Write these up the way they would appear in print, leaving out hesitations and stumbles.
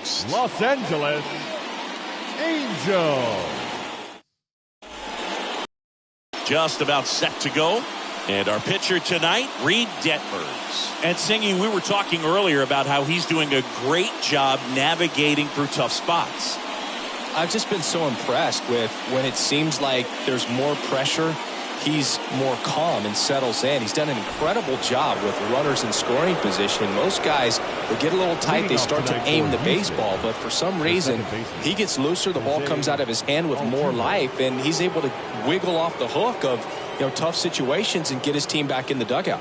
next. Los Angeles Angels. Just about set to go. And our pitcher tonight, Reed Detmers. And Singy, we were talking earlier about how he's doing a great job navigating through tough spots. I've just been so impressed with when it seems like there's more pressure, he's more calm and settles in. He's done an incredible job with runners in scoring position. Most guys, they get a little tight, they start to aim the baseball, but for some reason, he gets looser, the ball comes out of his hand with more life, and he's able to wiggle off the hook of tough situations and get his team back in the dugout.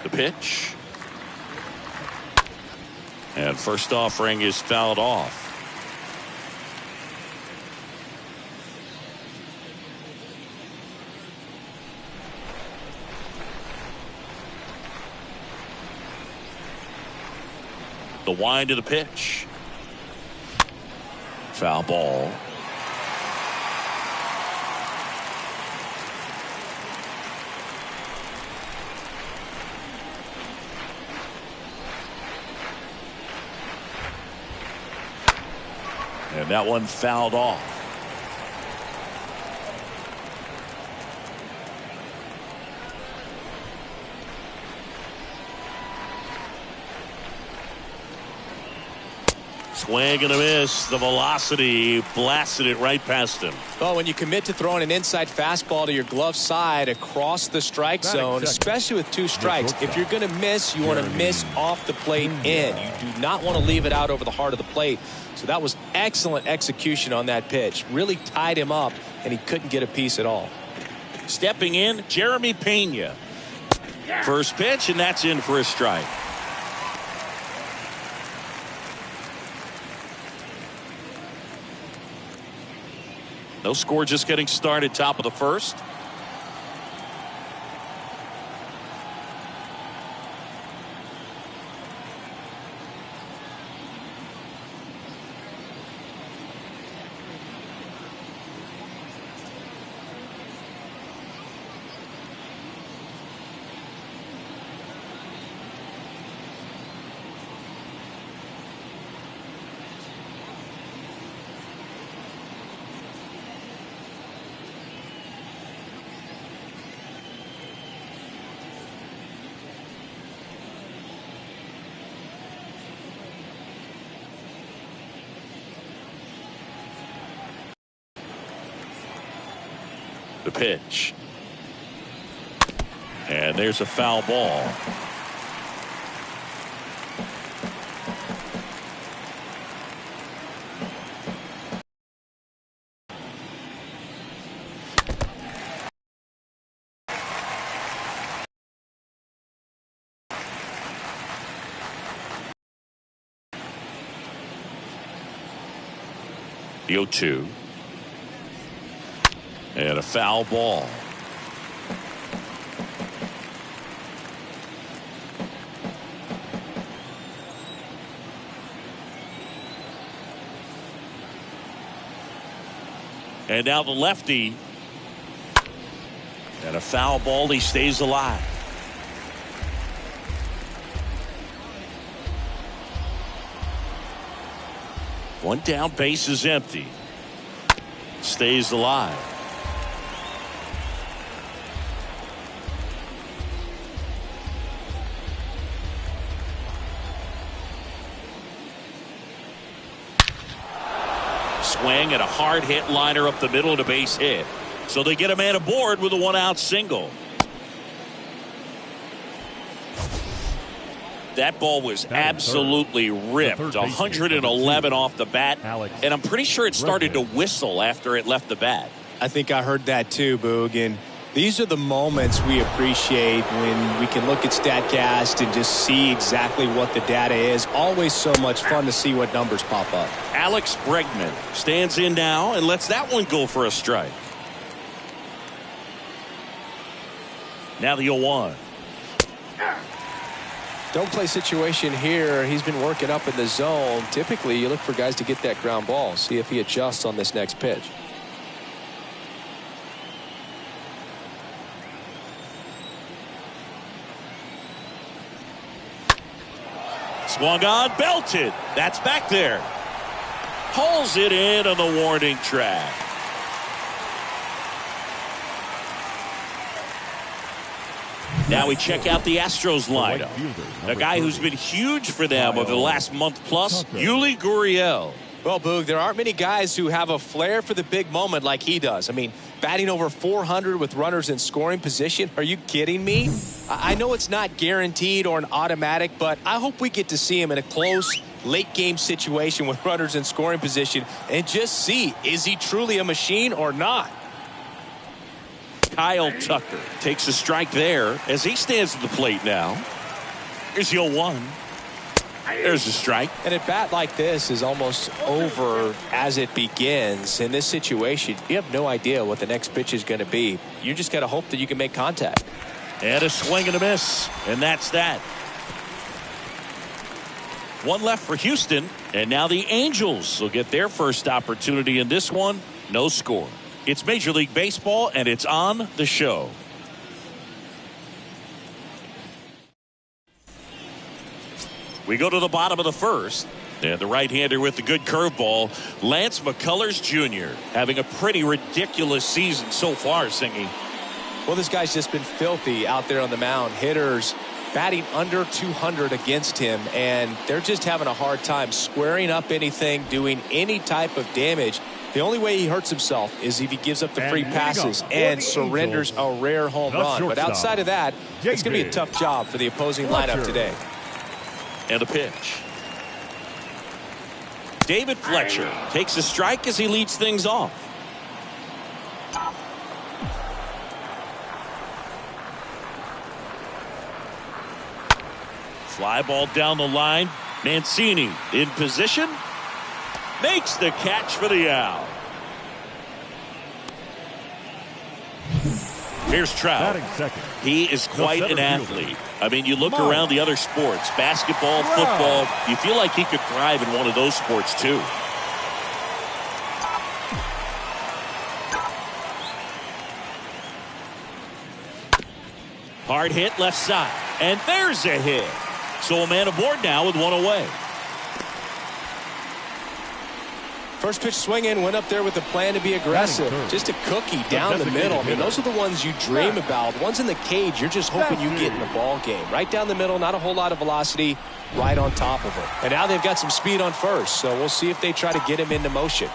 The pitch. And first offering is fouled off. The wind of the pitch. Foul ball. And that one fouled off. Swing and a miss. The velocity blasted it right past him. Well, when you commit to throwing an inside fastball to your glove side across the strike zone, especially with two strikes, if you're going to miss, you want to miss off the plate in. You do not want to leave it out over the heart of the plate. So that was excellent execution on that pitch. Really tied him up, and he couldn't get a piece at all. Stepping in, Jeremy Pena. First pitch, and that's in for a strike. No score, just getting started, top of the first. The pitch. And there's a foul ball. The 0-2. And a foul ball. And now the lefty. And a foul ball. He stays alive. One down, base is empty. Stays alive. Swing and a hard hit liner up the middle and a base hit. So they get a man aboard with a 1-out single. That ball was absolutely ripped. 111 off the bat. And I'm pretty sure it started to whistle after it left the bat. I think I heard that too, Boog. And these are the moments we appreciate when we can look at StatCast and just see exactly what the data is. Always so much fun to see what numbers pop up. Alex Bregman stands in now and lets that one go for a strike. Now the 0-1. Don't play situation here. He's been working up in the zone. Typically, you look for guys to get that ground ball. See if he adjusts on this next pitch. Swung on, belted. That's back there. Hauls it in on the warning track. Now we check out the Astros lineup. A guy who's been huge for them over the last month plus, Yuli Gurriel. Well, Boog, there aren't many guys who have a flair for the big moment like he does. I mean, batting over 400 with runners in scoring position. Are you kidding me? I know it's not guaranteed or an automatic, but I hope we get to see him in a close, late-game situation with runners in scoring position and just see, is he truly a machine or not? Kyle Tucker takes a strike there as he stands at the plate now. Here's the 0-1. There's a strike. And a bat like this is almost over as it begins. In this situation, you have no idea what the next pitch is going to be. You just got to hope that you can make contact. And a swing and a miss. And that's that. One left for Houston. And now the Angels will get their first opportunity in this one. No score. It's Major League Baseball, and it's on the show. We go to the bottom of the first. And the right-hander with the good curveball, Lance McCullers Jr. having a pretty ridiculous season so far, Singy. Well, this guy's just been filthy out there on the mound. Hitters batting under 200 against him, and they're just having a hard time squaring up anything, doing any type of damage. The only way he hurts himself is if he gives up the free passes and surrenders a rare home run. But outside of that, it's going to be a tough job for the opposing lineup today. And a pitch. David Fletcher takes a strike as he leads things off. Fly ball down the line. Mancini in position. Makes the catch for the out. Here's Trout. He is quite an athlete. I mean, you look around the other sports, basketball, football, you feel like he could thrive in one of those sports too. Hard hit left side. And there's a hit. So a man aboard now with one away. First pitch swinging, went up there with a plan to be aggressive. Just a cookie down the middle. I mean, those are the ones you dream about. Ones in the cage, you're just hoping you get in the ball game. Right down the middle, not a whole lot of velocity, right on top of it. And now they've got some speed on first, so we'll see if they try to get him into motion.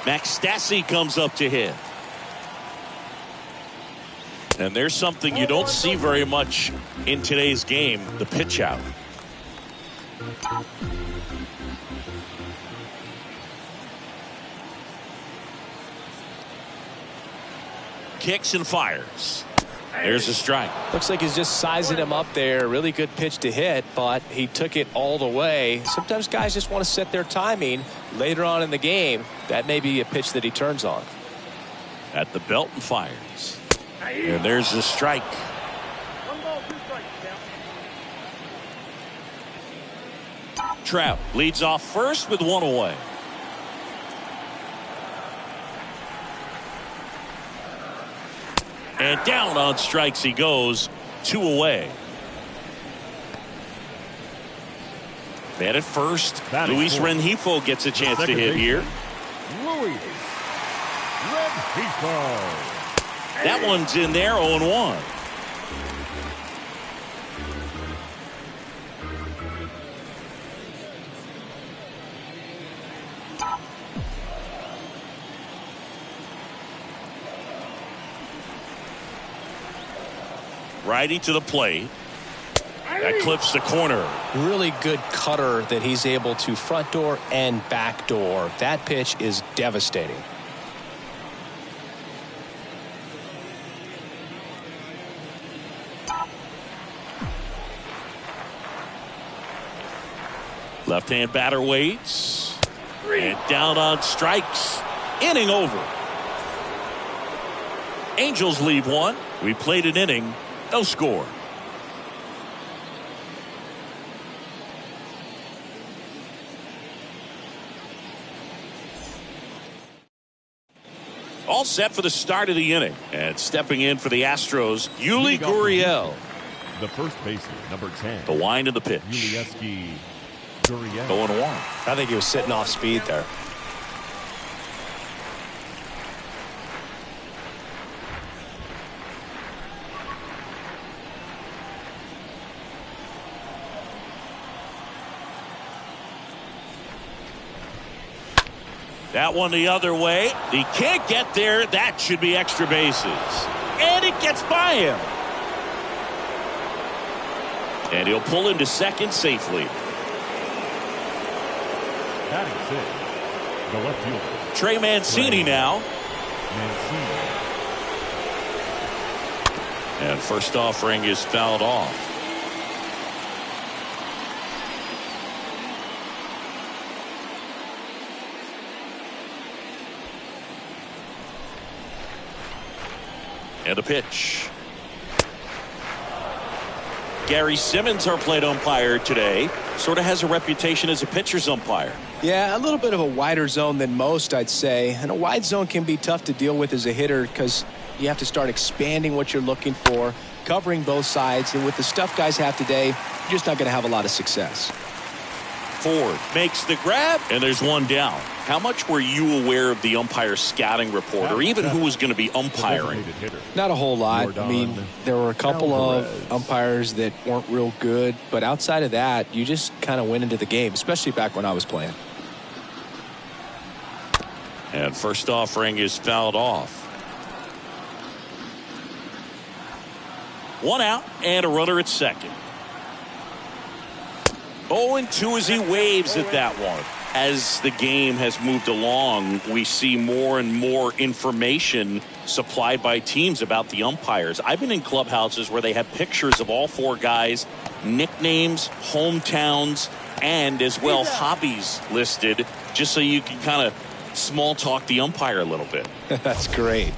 Max Stassi comes up to hit. And there's something you don't see very much in today's game, the pitch out. Kicks and fires. There's a strike. Looks like he's just sizing him up there. Really good pitch to hit, but he took it all the way. Sometimes guys just want to set their timing later on in the game. That may be a pitch that he turns on. At the belt and fires. And there's the strike. Trout leads off first with one away. And down on strikes he goes, two away. Man at first, Luis Rengifo gets a chance to hit here. Luis Rengifo. That one's in there, 0-1. Righty to the plate. That clips the corner. Really good cutter that he's able to front door and back door. That pitch is devastating. Left-hand batter waits. And down on strikes. Inning over. Angels leave one. We played an inning. No score. All set for the start of the inning. And stepping in for the Astros, Yuli Gurriel. The first baseman, number 10. The wind of the pitch. Yuli Gurriel. 0-1. I think he was sitting off speed there. That one the other way. He can't get there. That should be extra bases. And it gets by him. And he'll pull into second safely. Batting sixth, the left fielder. Trey Mancini now. Mancini. And first offering is fouled off. And a pitch. Gary Simmons, our plate umpire today, sort of has a reputation as a pitcher's umpire. Yeah, a little bit of a wider zone than most, I'd say. And a wide zone can be tough to deal with as a hitter because you have to start expanding what you're looking for, covering both sides. And with the stuff guys have today, you're just not going to have a lot of success. Ford makes the grab, and there's one down. How much were you aware of the umpire scouting report, or even who was going to be umpiring? Not a whole lot. I mean, there were a couple of umpires that weren't real good, but outside of that, you just kind of went into the game, especially back when I was playing. And first offering is fouled off. One out and a runner at second. 0-2 as he waves at that one. As the game has moved along, we see more and more information supplied by teams about the umpires. I've been in clubhouses where they have pictures of all four guys, nicknames, hometowns, and as well hobbies listed, just so you can kind of small talk the umpire a little bit. That's great.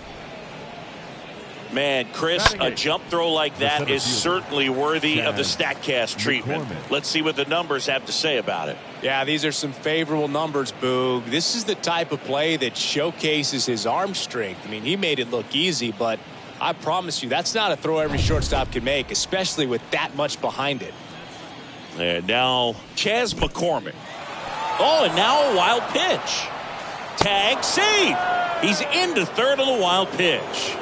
Man, Chris, a jump throw like that is certainly worthy of the StatCast treatment. Let's see what the numbers have to say about it. Yeah, these are some favorable numbers, Boog. This is the type of play that showcases his arm strength. I mean, he made it look easy, but I promise you, that's not a throw every shortstop can make, especially with that much behind it. And now, Chas McCormick. Oh, and now a wild pitch. Tag, save. He's into third on the wild pitch.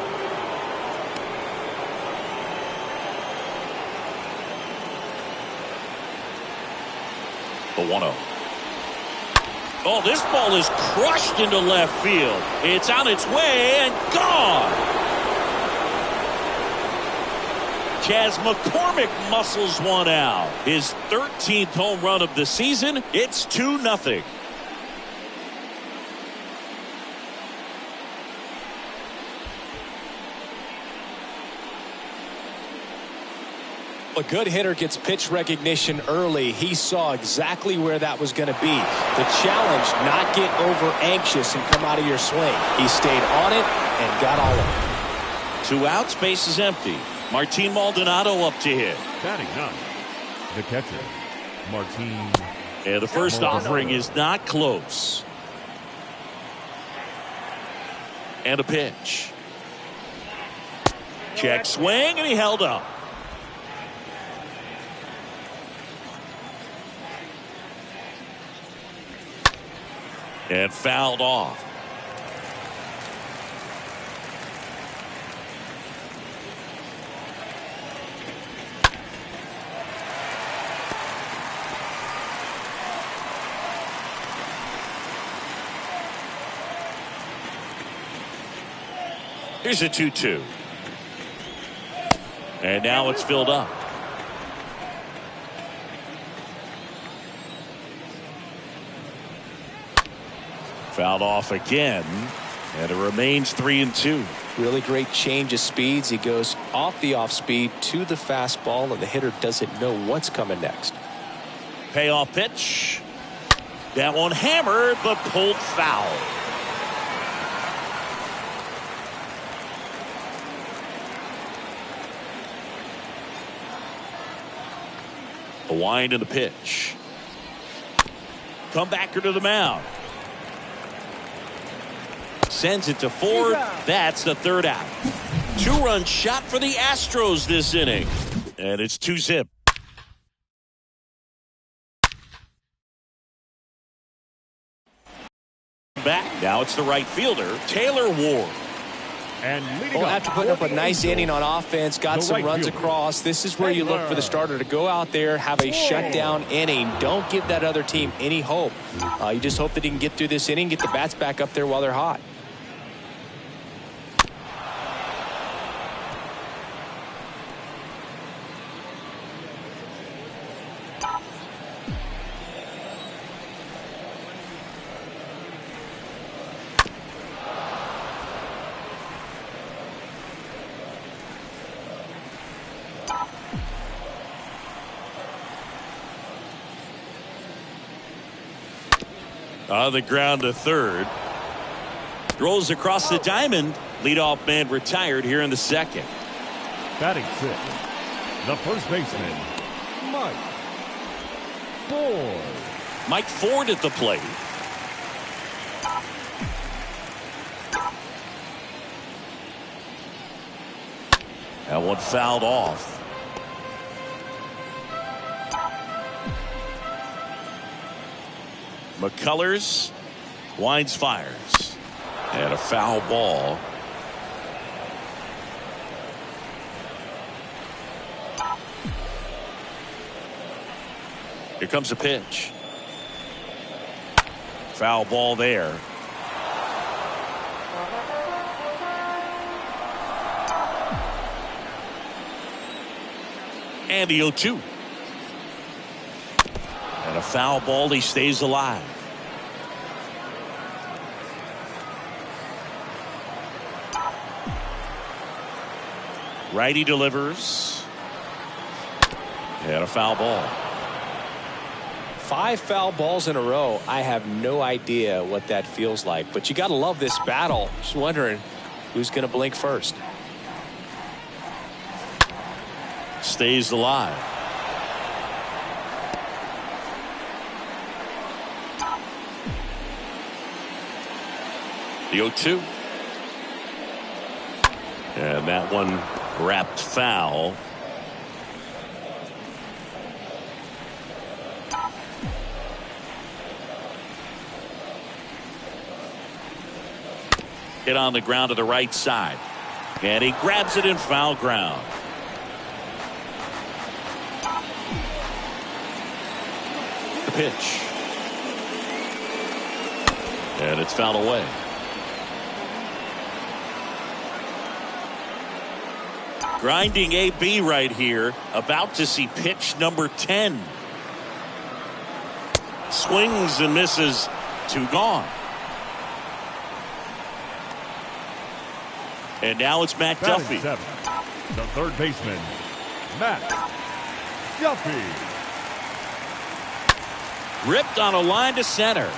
The 1-0. Oh, this ball is crushed into left field. It's on its way and gone. Chas McCormick muscles one out. His 13th home run of the season. It's 2-0. A good hitter gets pitch recognition early. He saw exactly where that was going to be. The challenge, not get over anxious and come out of your swing. He stayed on it and got all of it. 2 outs, base is empty. Martin Maldonado up to hit. Batting ninth, the catcher, Martin. And the first offering is not close. And a pitch. Check swing, and he held up. And fouled off. Here's a 2-2. And now it's filled up. Fouled off again, and it remains 3-2. Really great change of speeds. He goes off the off speed to the fastball, and the hitter doesn't know what's coming next. Payoff pitch, That one hammered, but pulled foul. A wind in the pitch. Comebacker to the mound. Sends it to Ford. That's the third out. 2-run shot for the Astros this inning. And it's 2-zip. Back. Now it's the right fielder, Taylor Ward. And well, after putting up a nice inning on offense, got some runs across, this is where you look for the starter to go out there, have a shutdown inning. Don't give that other team any hope. You just hope that he can get through this inning, get the bats back up there while they're hot. On the ground to third. Rolls across the diamond. Leadoff man retired here in the second. Batting sixth, the first baseman, Mike Ford. Mike Ford at the plate. That one fouled off. McCullers winds, fires, and a foul ball. Here comes a pitch. Foul ball there. And the 0-2. And a foul ball, he stays alive. Righty delivers. And a foul ball. 5 foul balls in a row. I have no idea what that feels like, but you got to love this battle. Just wondering who's going to blink first. Stays alive. The 0-2. And that one wrapped foul. Hit on the ground to the right side. And he grabs it in foul ground. The pitch. And it's fouled away. Grinding AB right here. About to see pitch number 10. Swings and misses. 2 gone. And now it's Matt Duffy. The third baseman, Matt Duffy. Ripped on a line to center.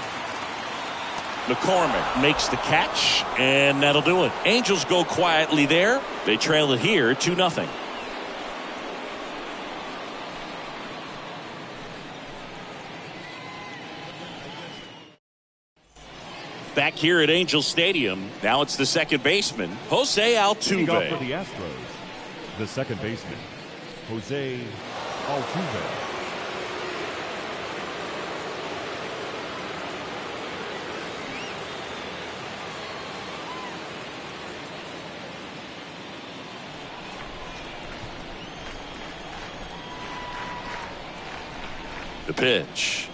McCormick makes the catch, and that'll do it. Angels go quietly there. They trail it here 2-0. Back here at Angel Stadium, now it's the second baseman, Jose Altuve. Off for the Astros, the second baseman, Jose Altuve. The pitch.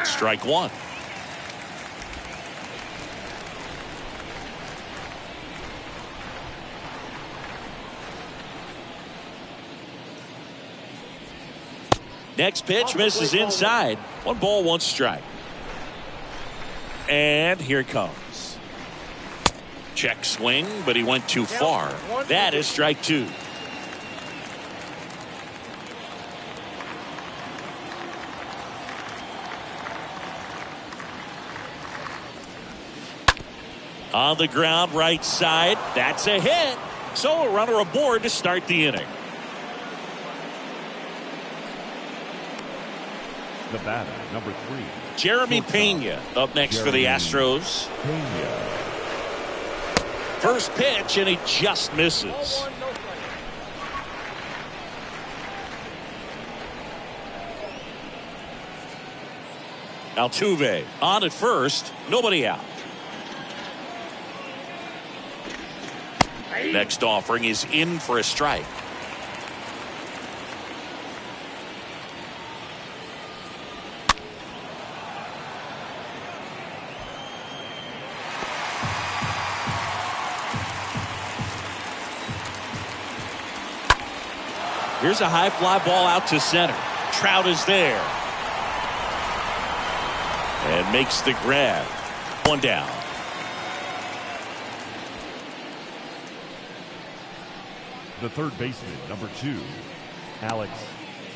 Strike one. Next pitch misses inside. 1 ball, 1 strike. And here it comes. Check swing, but he went too far. That is strike 2. On the ground, right side. That's a hit. So a runner aboard to start the inning. The batter, number 3. Jeremy Pena up next for the Astros. Pena. First pitch, and he just misses. Altuve on at first. Nobody out. Next offering is in for a strike. Here's a high fly ball out to center. Trout is there. And makes the grab. One down. The third baseman, number 2, Alex.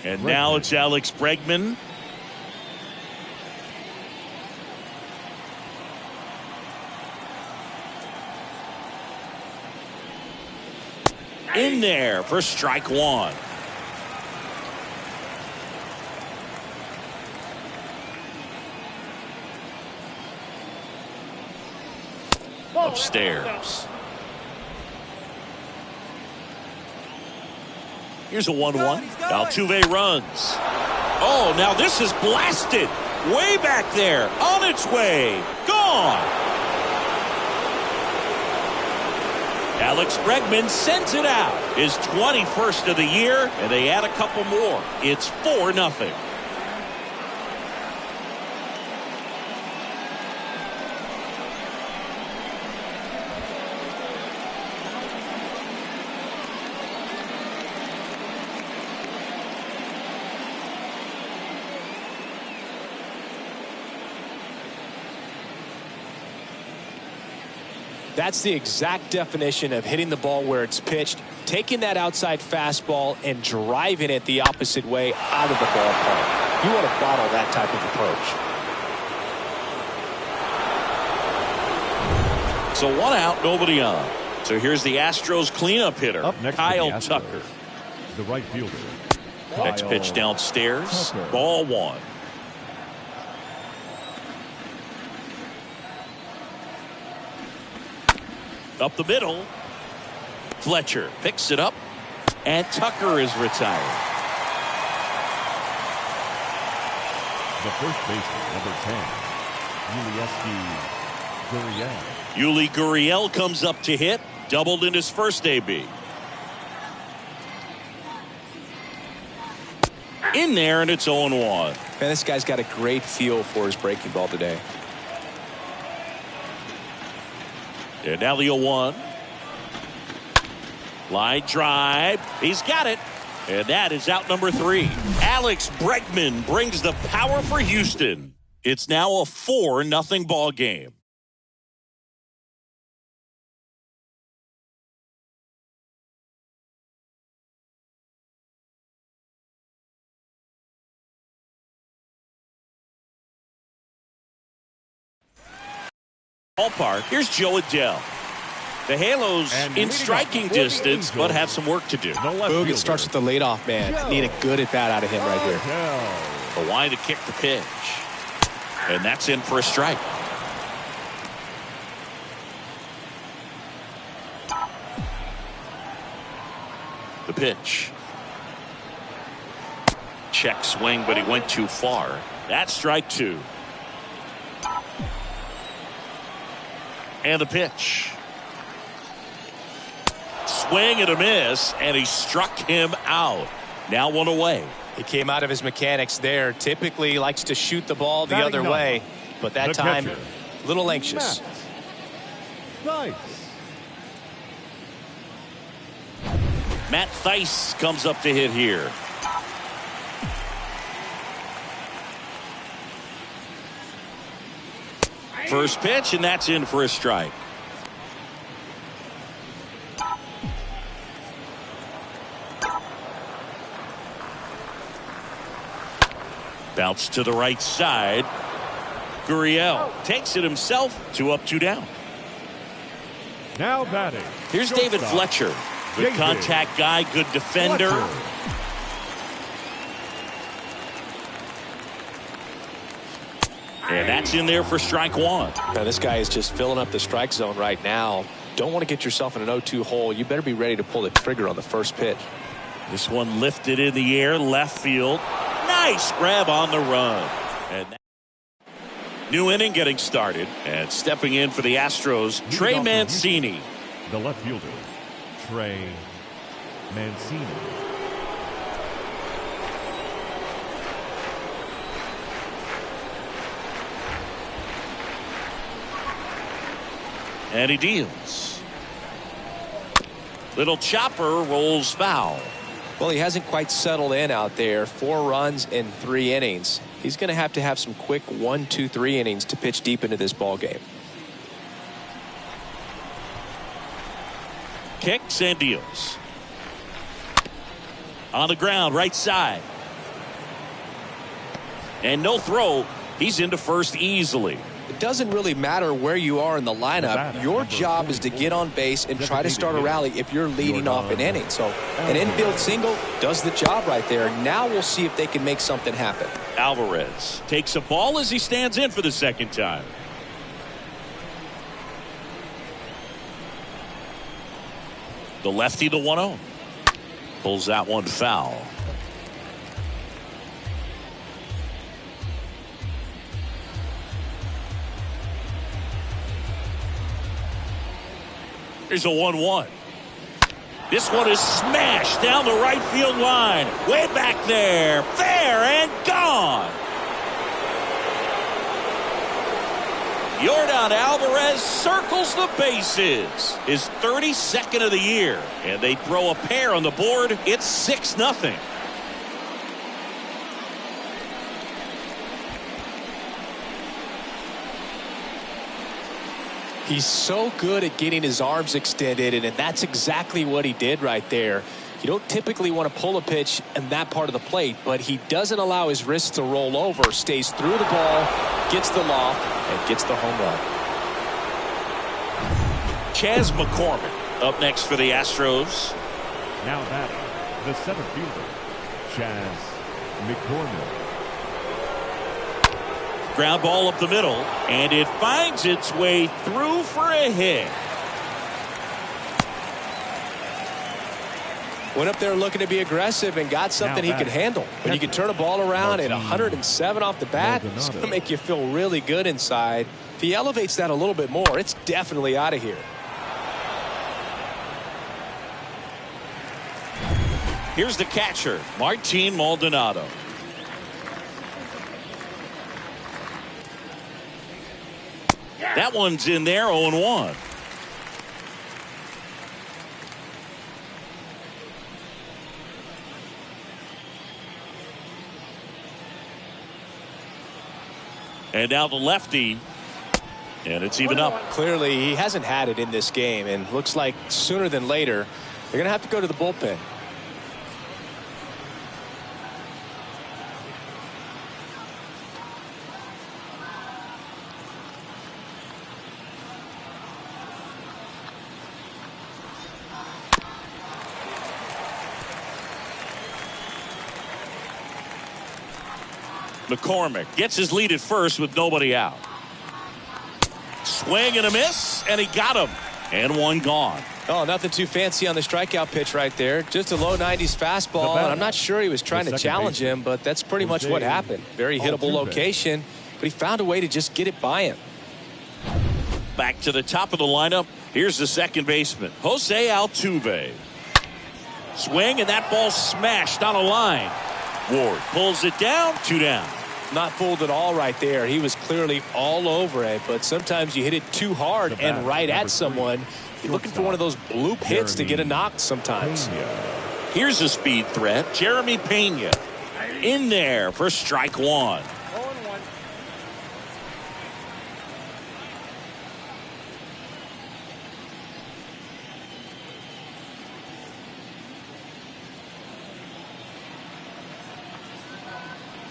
And Bregman. now it's Alex Bregman. In there for strike one. Upstairs. Here's a 1-1. Altuve runs. Oh, now this is blasted. Way back there. On its way. Gone. Alex Bregman sends it out. His 21st of the year, and they add a couple more. It's 4-0. That's the exact definition of hitting the ball where it's pitched, taking that outside fastball and driving it the opposite way out of the ballpark. You want to bottle that type of approach. So one out, nobody on. So here's the Astros cleanup hitter, Up next Kyle for the Astros, Tucker. the right fielder. Next Kyle pitch downstairs. Tucker. Ball one. Up the middle. Fletcher picks it up. And Tucker is retired. The first baseman, number 10, Gurriel. Yuli Gurriel comes up to hit. Doubled in his first AB. In there, and it's 0-1. Man, this guy's got a great feel for his breaking ball today. And now the 0-1. Line drive. He's got it. And that is out number 3. Alex Bregman brings the power for Houston. It's now a 4-0 ball game. Ballpark. Here's Joe Adele. The Halos in striking distance, but have some work to do. Boog, it starts with the leadoff man. Need a good at bat out of him right here. The line to kick the pitch. And that's in for a strike. The pitch. Check swing, but he went too far. That's strike 2. And the pitch. Swing and a miss, and he struck him out. Now 1 away. He came out of his mechanics there. Typically likes to shoot the ball the other way, but that time a little anxious. Nice. Matt Thaiss comes up to hit here. First pitch, and that's in for a strike. Bounce to the right side. Gurriel takes it himself. 2 up, 2 down. Now batting. Here's David Fletcher. Good contact guy, good defender. And that's in there for strike one. Now this guy is just filling up the strike zone right now. Don't want to get yourself in an 0-2 hole. You better be ready to pull the trigger on the first pitch. This one lifted in the air, left field. Nice grab on the run. And new inning getting started. And stepping in for the Astros, Trey Mancini. The left fielder, Trey Mancini. And he deals. Little chopper rolls foul. Well, he hasn't quite settled in out there. 4 runs in 3 innings. He's going to have some quick 1, 2, 3 innings to pitch deep into this ball game. Kicks and deals. On the ground, right side. And no throw. He's into first easily. It doesn't really matter where you are in the lineup. Your job is to get on base and try to start a rally if you're leading off an inning. So an infield single does the job right there. Now we'll see if they can make something happen. Alvarez takes a ball as he stands in for the second time. The lefty, the 1-0. Pulls that one foul. Here's a 1-1. This one is smashed down the right field line. Way back there. Fair and gone. Yordan Alvarez circles the bases. His 32nd of the year. And they throw a pair on the board. It's 6-0. He's so good at getting his arms extended, and that's exactly what he did right there. You don't typically want to pull a pitch in that part of the plate, but he doesn't allow his wrists to roll over, stays through the ball, gets the loft, and gets the home run. Chas McCormick up next for the Astros. Now batting, the center fielder, Chas McCormick. Ground ball up the middle, and it finds its way through for a hit. Went up there looking to be aggressive and got something he could handle. When you can turn a ball around at 107 off the bat, it's going to make you feel really good inside. If he elevates that a little bit more, it's definitely out of here. Here's the catcher, Martin Maldonado. That one's in there, 0-1. And now the lefty. And it's even up. Clearly, he hasn't had it in this game, and looks like sooner than later, they're going to have to go to the bullpen. McCormick gets his lead at first with nobody out. Swing and a miss, and he got him. And one gone. Oh, nothing too fancy on the strikeout pitch right there. Just a low 90s fastball. And I'm not sure he was trying to challenge him, but that's pretty much what happened. Very hittable location, but he found a way to just get it by him. Back to the top of the lineup. Here's the second baseman, Jose Altuve. Swing, and that ball smashed on a line. Ward pulls it down, 2 down. Not fooled at all right there. He was clearly all over it, but sometimes you hit it too hard and right at someone. You're looking for one of those bloop hits to get a knock sometimes. Here's a speed threat, Jeremy Pena. In there for strike one.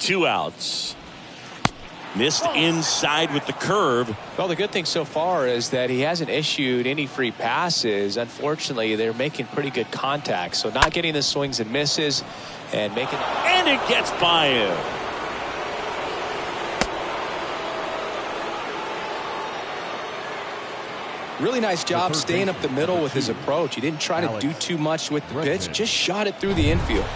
2 outs. Missed inside with the curve. Well, the good thing so far is that he hasn't issued any free passes. Unfortunately, they're making pretty good contact. So not getting the swings and misses and making. And it gets by him. Really nice job staying up the middle with his approach. He didn't try to do too much with the pitch, just shot it through the infield.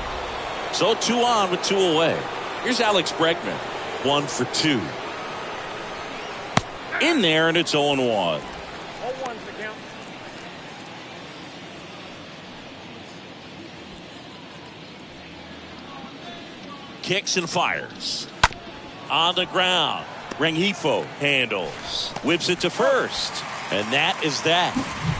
So 2 on with 2 away. Here's Alex Bregman. 1 for 2. In there, and it's 0-1. 0-1's the count. Kicks and fires. On the ground. Rengifo handles. Whips it to first. And that is that.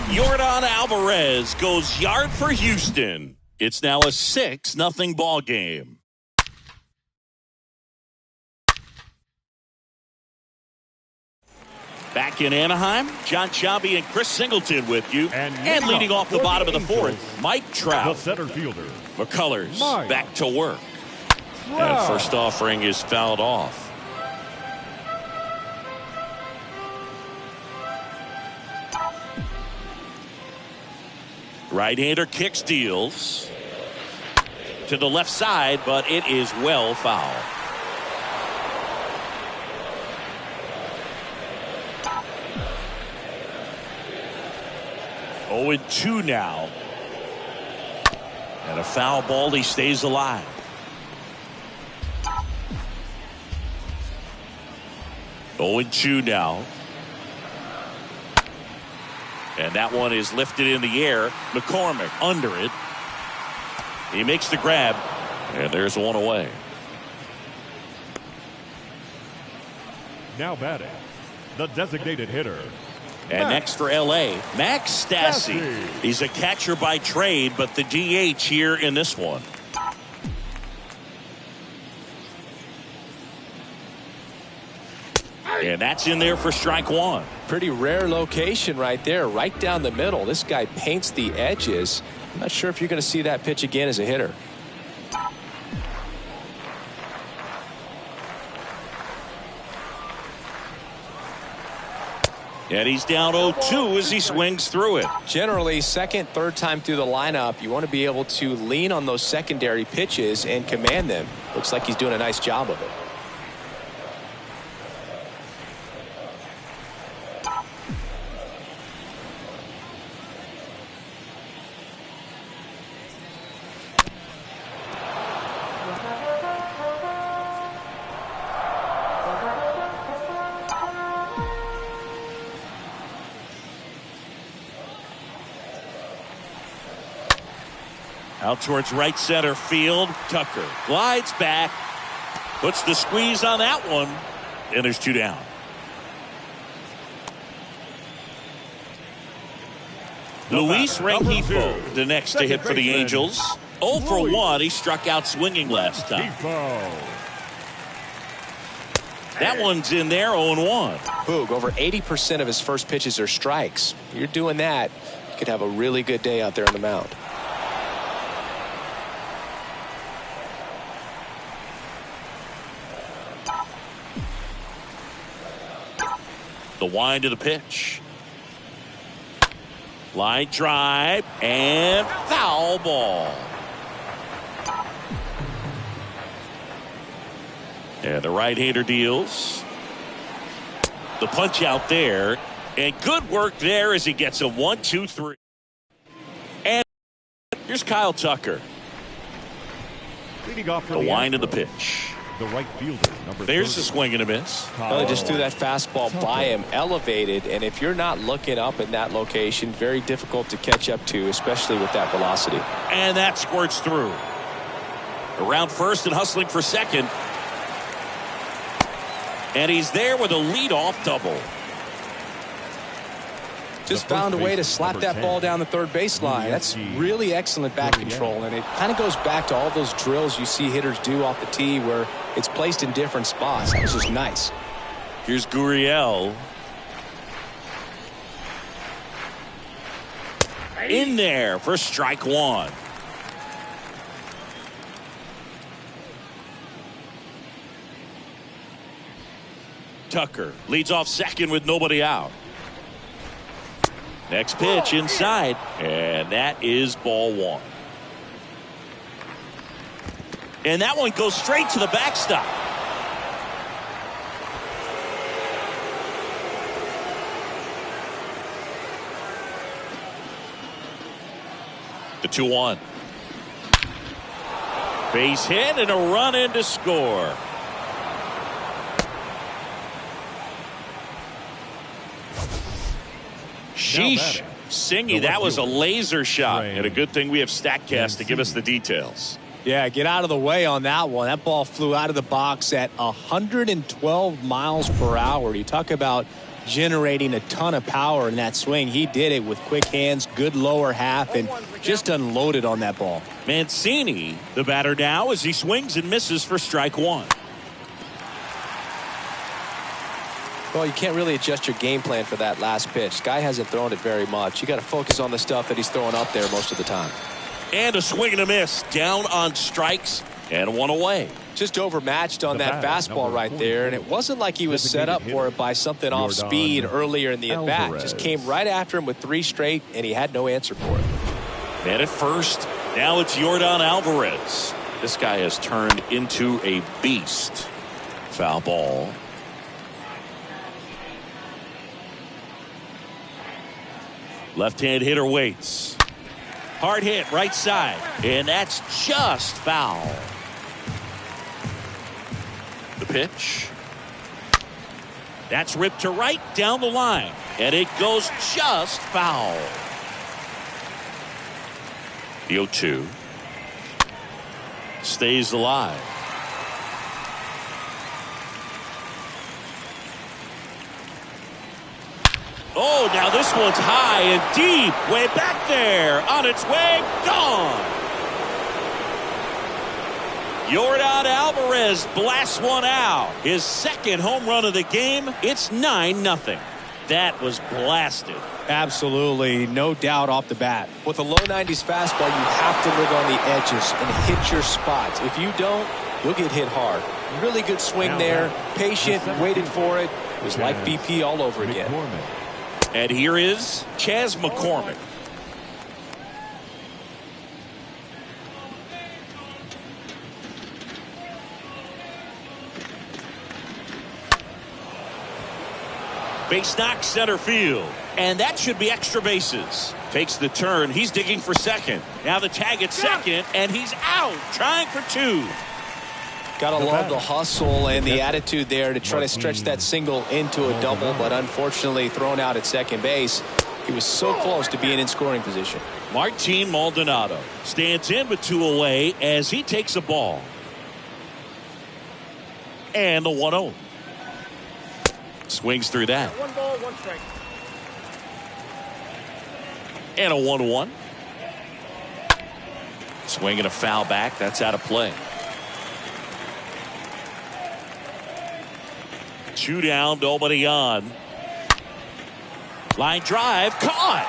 Yordan Alvarez goes yard for Houston. It's now a 6-0 ball game. Back in Anaheim, John Sciambi and Chris Singleton with you. And leading off the bottom of the fourth, Mike Trout. The center fielder. McCullers back to work. And first offering is fouled off. Right-hander kicks, deals to the left side, but it is well foul. Oh, and 2 now. And a foul ball, he stays alive. Oh, and 2 now. And that one is lifted in the air. McCormick under it. He makes the grab. And there's 1 away. Now batting, the designated hitter. And next for L.A., Max Stassi. He's a catcher by trade, but the DH here in this one. And that's in there for strike 1. Pretty rare location right there, right down the middle. This guy paints the edges. I'm not sure if you're going to see that pitch again as a hitter. And he's down 0-2 as he swings through it. Generally, second, third time through the lineup, you want to be able to lean on those secondary pitches and command them. Looks like he's doing a nice job of it. Out towards right center field. Tucker glides back, puts the squeeze on that one, and there's 2 down. Luis Rengifo, the next to hit for the Angels. 0 for 1. He struck out swinging last time. That one's in there, 0-1. Boog, over 80% of his first pitches are strikes. You're doing that, you could have a really good day out there on the mound. The wind of the pitch. Line drive and foul ball. And the right-hander deals. The punch out there. And good work there as he gets a 1-2-3. And here's Kyle Tucker. Leading off for the wind of the pitch. The right fielder, number There's 30. the swing and a miss. Well, they just threw that fastball by him, elevated, and if you're not looking up in that location, very difficult to catch up to, especially with that velocity. And that squirts through. Around first and hustling for second. And he's there with a leadoff double. Just found a way to slap that ball down the third baseline. That's really excellent bat control, and it kind of goes back to all those drills you see hitters do off the tee where it's placed in different spots. That was just nice. Here's Gurriel. In there for strike 1. Tucker leads off second with nobody out. Next pitch inside, and that is ball one. And that one goes straight to the backstop. The 2-1. Base hit and a run in to score. Sheesh. Singy, that was a laser shot. And a good thing we have StatCast to give us the details. Yeah, get out of the way on that one. That ball flew out of the box at 112 miles per hour. You talk about generating a ton of power in that swing. He did it with quick hands, good lower half, and just unloaded on that ball. Mancini, the batter now, as he swings and misses for strike one. Well, you can't really adjust your game plan for that last pitch. Guy hasn't thrown it very much. You got to focus on the stuff that he's throwing up there most of the time. And a swing and a miss. Down on strikes and one away. Just overmatched on that fastball right there, and it wasn't like he was set up for it by something off speed earlier in the at-bat. Just came right after him with 3 straight, and he had no answer for it. And at first, now it's Yordan Alvarez. This guy has turned into a beast. Foul ball. Left-hand hitter waits. Hard hit right side, and that's just foul. The pitch. That's ripped to right down the line, and it goes just foul. The 0-2 stays alive. Oh, now this one's high and deep, way back there, on its way, gone. Yordan Alvarez blasts one out. His second home run of the game. It's 9-0. That was blasted. Absolutely, no doubt off the bat. With a low 90s fastball, you have to live on the edges and hit your spots. If you don't, you'll get hit hard. Really good swing there. Patient, waited for it. It was like BP all over again. And here is Chas McCormick. Base knock center field. And that should be extra bases. Takes the turn. He's digging for second. Now the tag at second, and he's out, trying for 2. Gotta love the hustle and the attitude there to try to stretch that single into a double, but unfortunately thrown out at second base. He was so close to being in scoring position. Martin Maldonado stands in with 2 away as he takes a ball. And the 1-0. Swings through that. 1 ball, 1 strike. And a 1-1. Swinging a foul back. That's out of play. 2 down, nobody on. Line drive, caught.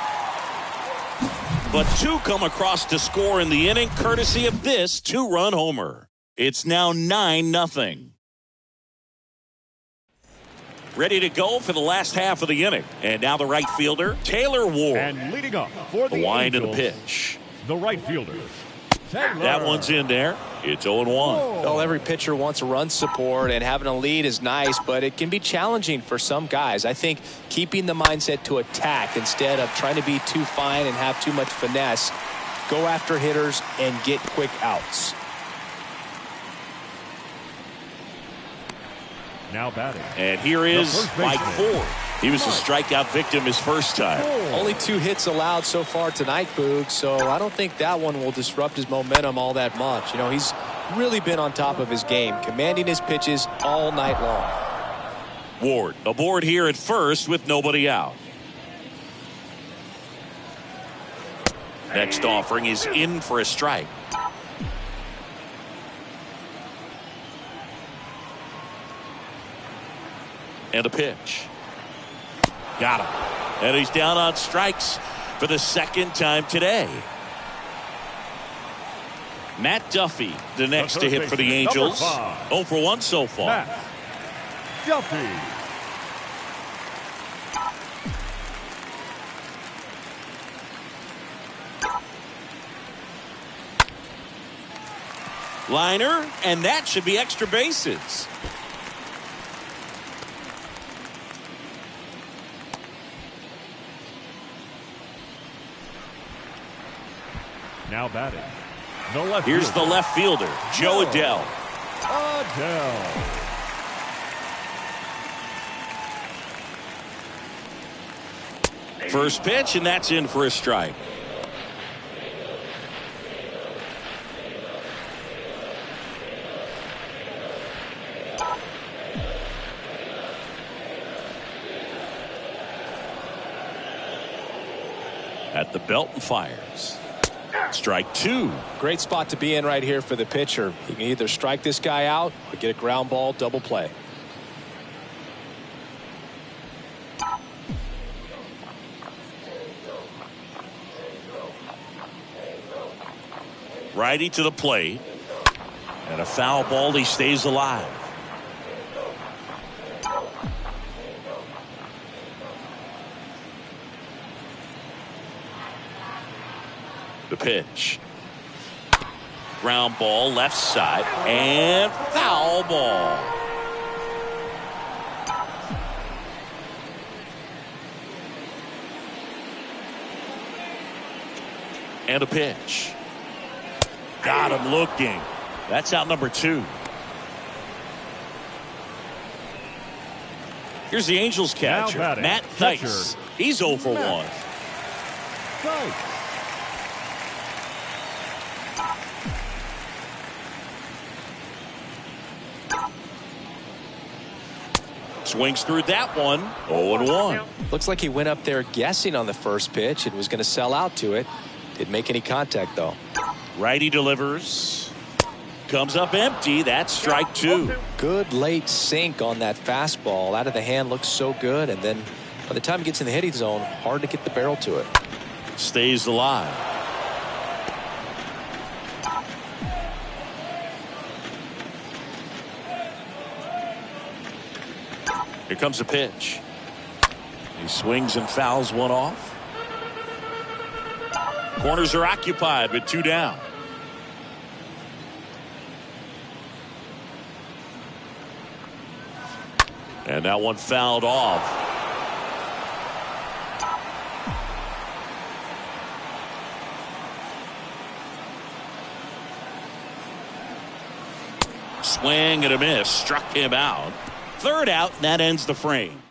But 2 come across to score in the inning, courtesy of this 2-run homer. It's now 9-0. Ready to go for the last half of the inning. And now the right fielder, Taylor Ward. And leading up for the wind of the Angels, pitch. the right fielder, Taylor. That one's in there. It's 0-1. Well, every pitcher wants a run support, and having a lead is nice, but it can be challenging for some guys. I think keeping the mindset to attack instead of trying to be too fine and have too much finesse. Go after hitters and get quick outs. Now batting. And here is Mike Ford. He was a strikeout victim his first time. Only 2 hits allowed so far tonight, Boog, so I don't think that one will disrupt his momentum all that much. You know, he's really been on top of his game, commanding his pitches all night long. Ward aboard here at first with nobody out. Next offering is in for a strike. And a pitch. Got him. And he's down on strikes for the second time today. Matt Duffy, the next to hit for the Angels. 0 for 1 so far. Matt Duffy. Liner, and that should be extra bases. Now batting. The left Here's fielder. the left fielder, Joe Adell. First pitch, and that's in for a strike. At the belt and fires. Strike two. Great spot to be in right here for the pitcher. He can either strike this guy out or get a ground ball double play. Righty to the plate. And a foul ball. He stays alive. The pitch. Ground ball left side. And foul ball. And a pitch. Got him looking. That's out number 2. Here's the Angels catcher, Matt Thaiss. He's 0 for 1. Swings through that one. 0-1. Looks like he went up there guessing on the first pitch and was going to sell out to it. Didn't make any contact, though. Righty delivers. Comes up empty. That's strike 2. Good late sink on that fastball. Out of the hand looks so good. And then by the time he gets in the hitting zone, hard to get the barrel to it. Stays alive. Here comes a pitch. He swings and fouls one off. Corners are occupied with 2 down. And that one fouled off. Swing and a miss. Struck him out. 3rd out, and that ends the frame.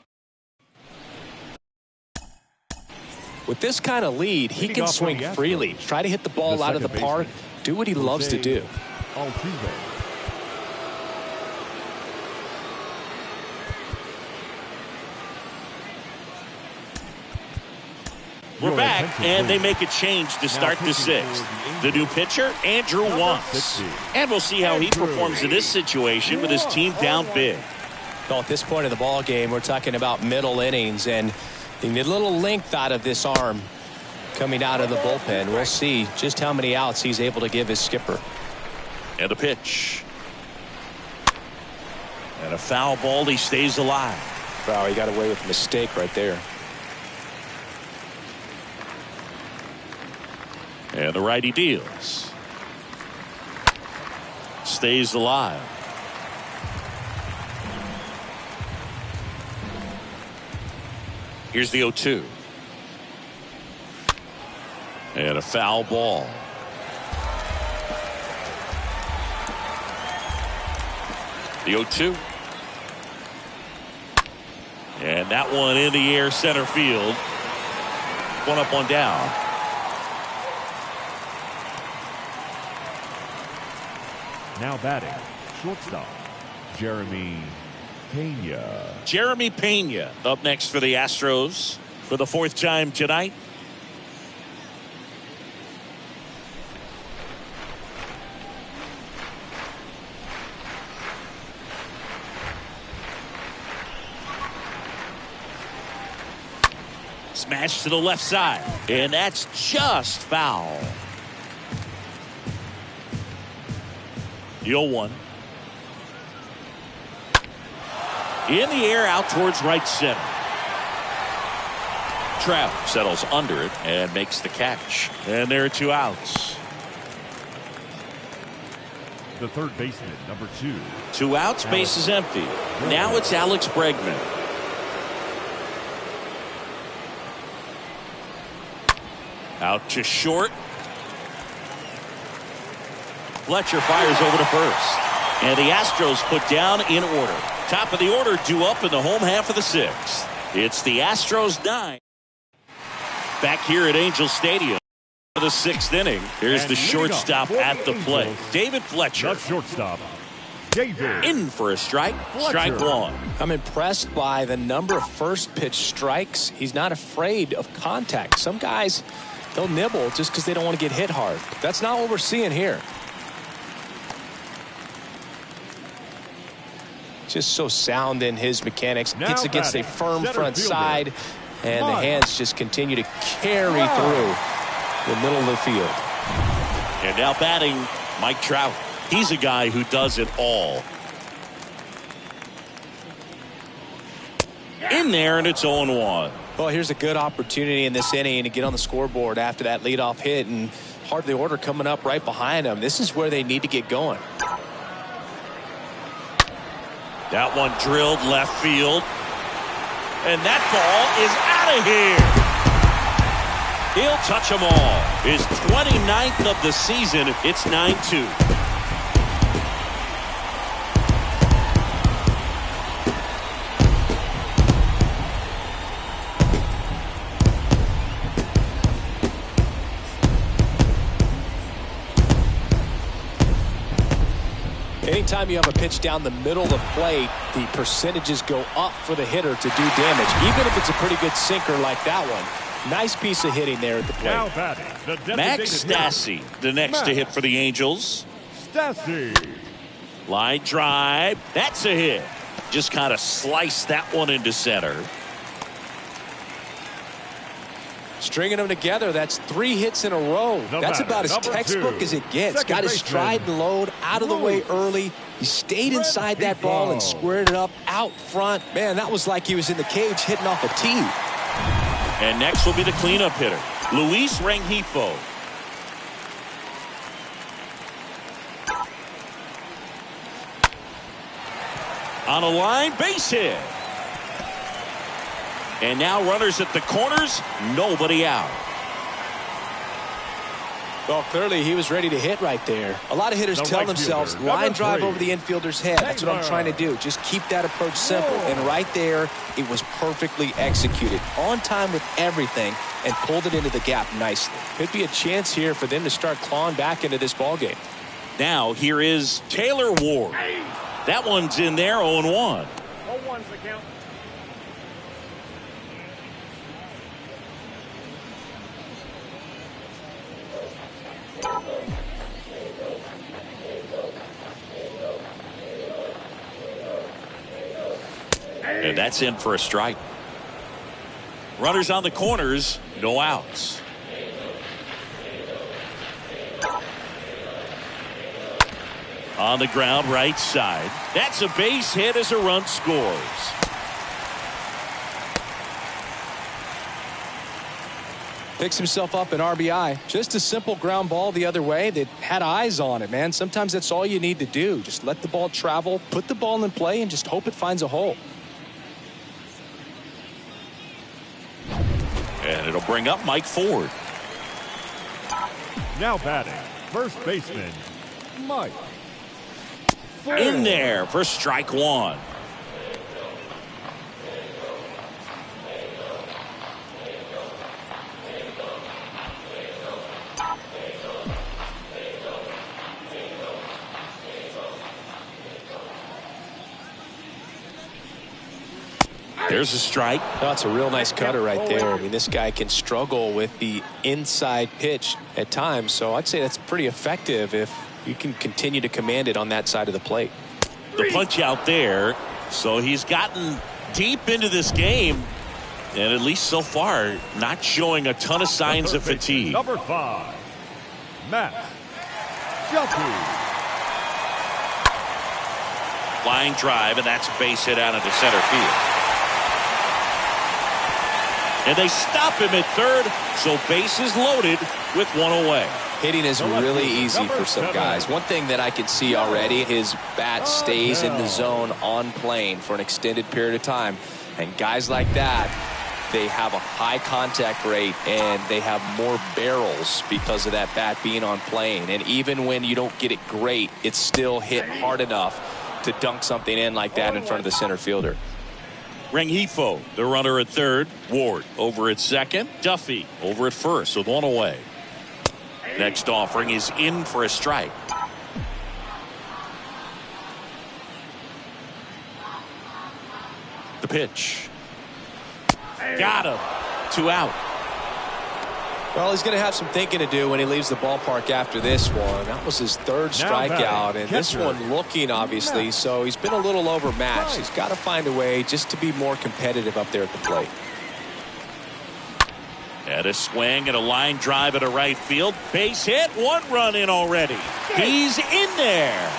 With this kind of lead, he can swing freely. Try to hit the ball out of the park. Do what he loves to do. Altuve. We're back, and they make a change to start the 6th. The new pitcher, Andrew Wantz. And we'll see how he performs in this situation with his team down big. Well, at this point of the ball game, we're talking about middle innings, and you need a little length out of this arm coming out of the bullpen. We'll see just how many outs he's able to give his skipper. And a pitch. And a foul ball. He stays alive. Wow, he got away with a mistake right there. And the righty deals. Stays alive. Here's the 0-2. And a foul ball. The 0-2. And that one in the air center field. One up, one down. Now batting, shortstop, Jeremy Pena. Jeremy Pena up next for the Astros for the 4th time tonight. Smash to the left side, and that's just foul. The 0-1. In the air out towards right center. Trout settles under it and makes the catch. And there are 2 outs. the third baseman, number 2. 2 outs, base is empty. Now it's Alex Bregman. Out to short. Fletcher fires over to first. And the Astros put down in order. Top of the order due up in the home half of the 6th. It's the Astros 9. Back here at Angel Stadium for the 6th inning. Here's And the shortstop at the plate. David Fletcher. The shortstop, David. In for a strike. Strike 1. I'm impressed by the number of first pitch strikes. He's not afraid of contact. Some guys, they'll nibble just because they don't want to get hit hard. That's not what we're seeing here. Just so sound in his mechanics. Now Gets against a firm front fielder, side, and the hands just continue to carry through the middle of the field. And now batting, Mike Trout. He's a guy who does it all. In there, and it's 0-1. Well, here's a good opportunity in this inning to get on the scoreboard after that leadoff hit, and part of the order coming up right behind them. This is where they need to get going. That one drilled left field. And that ball is out of here. He'll touch them all. His 29th of the season. It's 9-2. Anytime you have a pitch down the middle of the plate, the percentages go up for the hitter to do damage, even if it's a pretty good sinker like that one. Nice piece of hitting there at the plate. Now batting, the Max Stassi, the next to hit for the Angels. Stassi. Line drive. That's a hit. Just kind of sliced that one into center. Stringing them together, that's 3 hits in a row. That's about as textbook as it gets. Got his stride and load out of the way early. He stayed inside that ball and squared it up out front. Man, that was like he was in the cage hitting off a tee. And next will be the cleanup hitter, Luis Rengifo. On a line, base hit. And now runners at the corners, nobody out. Well, clearly he was ready to hit right there. A lot of hitters tell themselves, line drive over the infielder's head. That's what I'm trying to do. Just keep that approach simple. And right there, it was perfectly executed. On time with everything, and pulled it into the gap nicely. Could be a chance here for them to start clawing back into this ballgame. Now here is Taylor Ward. That one's in there, 0-1. 0-1's the count. And that's in for a strike. Runners on the corners, no outs. On the ground, right side. That's a base hit as a run scores. Picks himself up an RBI. Just a simple ground ball the other way that had eyes on it, man. Sometimes that's all you need to do. Just let the ball travel, put the ball in play, and just hope it finds a hole. And it'll bring up Mike Ford. Now batting, first baseman, Mike Ford. In there for strike 1. There's a strike. That's a real nice cutter right there. I mean, this guy can struggle with the inside pitch at times, so I'd say that's pretty effective if you can continue to command it on that side of the plate. The punch out there, so he's gotten deep into this game, and at least so far, not showing a ton of signs of fatigue. Number 5, Matt Duffy. Line drive, and that's a base hit out into center field. And they stop him at third, so bases loaded, with one away. Hitting is really easy for some guys. One thing that I can see already, his bat stays in the zone on plane for an extended period of time. And guys like that, they have a high contact rate and they have more barrels because of that bat being on plane. And even when you don't get it great, it's still hit hard enough to dunk something in like that in front of the center fielder. Rengifo, the runner at third. Ward over at second. Duffy over at first with one away. Next offering is in for a strike. The pitch. Got him. 2 out. Well, he's going to have some thinking to do when he leaves the ballpark after this one. That was his third strikeout, and this one looking, obviously, so he's been a little overmatched. He's got to find a way just to be more competitive up there at the plate. And a swing and a line drive at a right field. Base hit. 1 run in already. He's in there.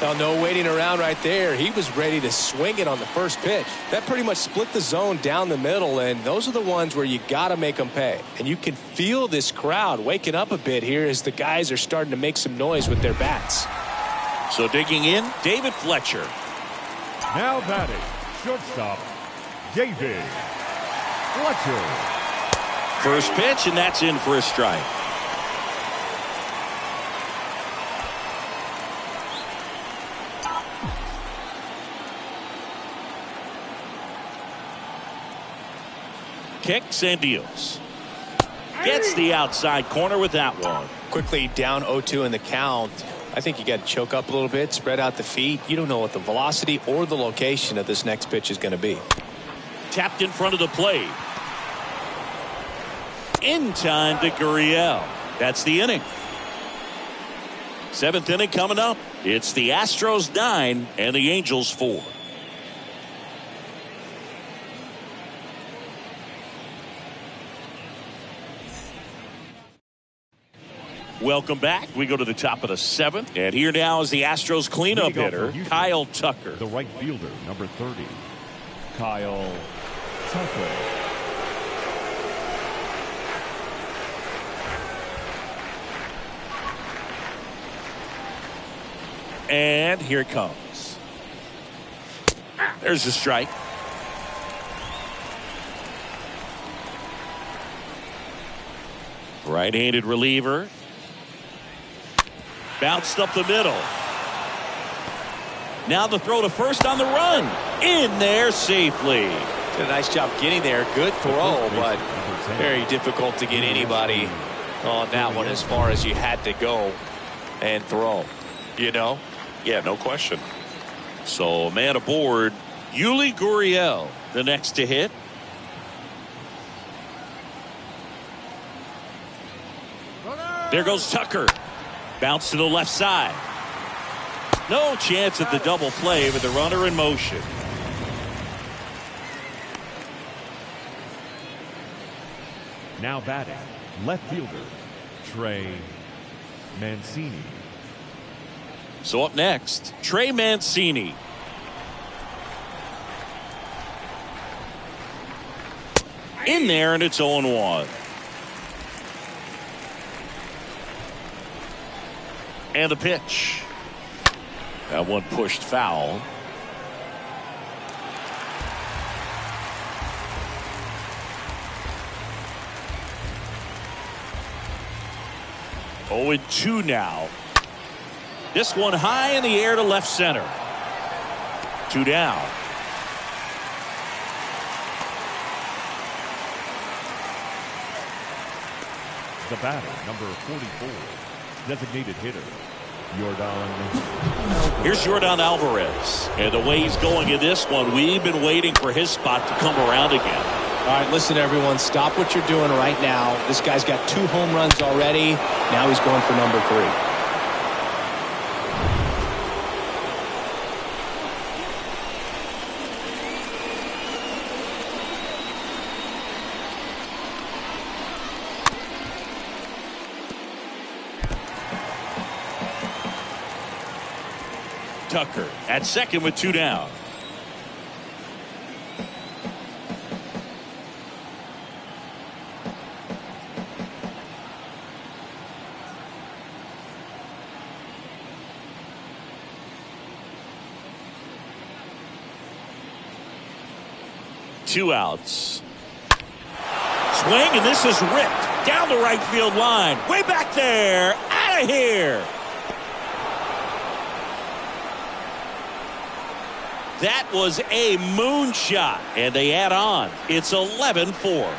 Well, no waiting around right there. He was ready to swing it on the first pitch. That pretty much split the zone down the middle, and those are the ones where you got to make them pay. And you can feel this crowd waking up a bit here as the guys are starting to make some noise with their bats. So digging in, David Fletcher. Now batting, shortstop, David Fletcher. First pitch, and that's in for a strike. Kicks and deals. Gets the outside corner with that one. Quickly down 0-2 in the count. I think you got to choke up a little bit, spread out the feet. You don't know what the velocity or the location of this next pitch is going to be. Tapped in front of the plate. In time to Gurriel. That's the inning. 7th inning coming up. It's the Astros 9 and the Angels 4. Welcome back. We go to the top of the 7th. And here now is the Astros cleanup hitter, Kyle Tucker. The right fielder, number 30, Kyle Tucker. And here it comes. There's a strike. Right-handed reliever. Bounced up the middle. Now the throw to first on the run. In there safely. Did a nice job getting there. Good throw, but very difficult to get anybody on that one as far as you had to go and throw. You know? Yeah, no question. So, man aboard. Yuli Gurriel, the next to hit. There goes Tucker. Bounce to the left side. No chance at the double play with the runner in motion. Now batting, left fielder, Trey Mancini. So up next, Trey Mancini. In there, and it's 0-1. And the pitch. That one pushed foul. Oh, 0-2 now. This one high in the air to left center. 2 down. The batter, number 44, designated hitter, Here's Yordan Alvarez. And the way he's going in this one, we've been waiting for his spot to come around again. All right, listen, everyone. Stop what you're doing right now. This guy's got 2 home runs already. Now he's going for number 3. Tucker at second with 2 down. 2 outs. Swing, and this is ripped down the right field line. Way back there. Out of here. That was a moonshot, and they add on. It's 11-4.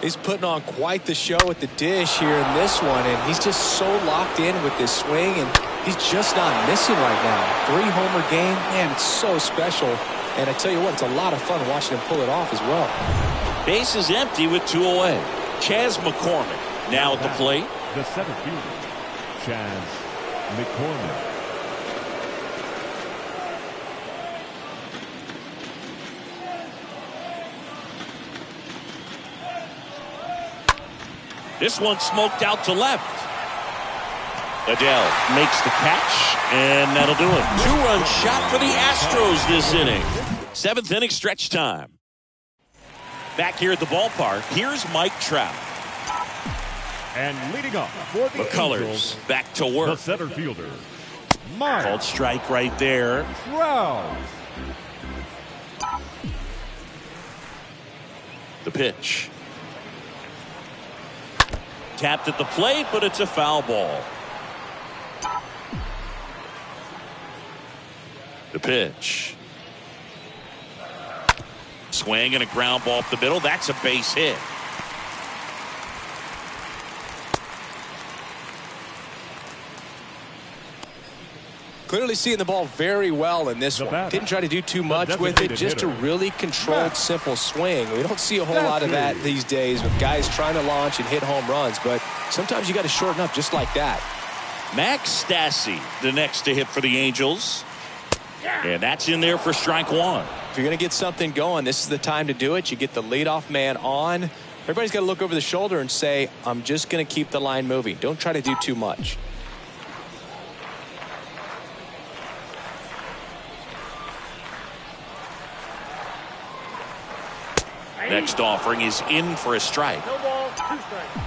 He's putting on quite the show at the dish here in this one, and he's just so locked in with this swing, and he's just not missing right now. 3-homer game, man, it's so special. And I tell you what, it's a lot of fun watching him pull it off as well. Base is empty with 2 away. Chas McCormick now at the plate. The center fielder, Chas McCormick. This one smoked out to left. Adele makes the catch, and that'll do it. 2-run shot for the Astros this inning. 7th inning stretch time. Back here at the ballpark, here's Mike Trout. And leading up for the McCullers Angels, back to work. the center fielder, Mike Called strike right there. Trout. The pitch. Tapped at the plate, but it's a foul ball. The pitch. Swing and a ground ball up the middle. That's a base hit. Clearly seeing the ball very well in this one. Didn't try to do too much with it. Just a really controlled, simple swing. We don't see a whole lot of that these days with guys trying to launch and hit home runs. But sometimes you got to shorten up just like that. Max Stassi, the next to hit for the Angels. And that's in there for strike 1. If you're going to get something going, this is the time to do it. You get the leadoff man on. Everybody's got to look over the shoulder and say, I'm just going to keep the line moving. Don't try to do too much. Next offering is in for a strike. No ball, 2 strikes.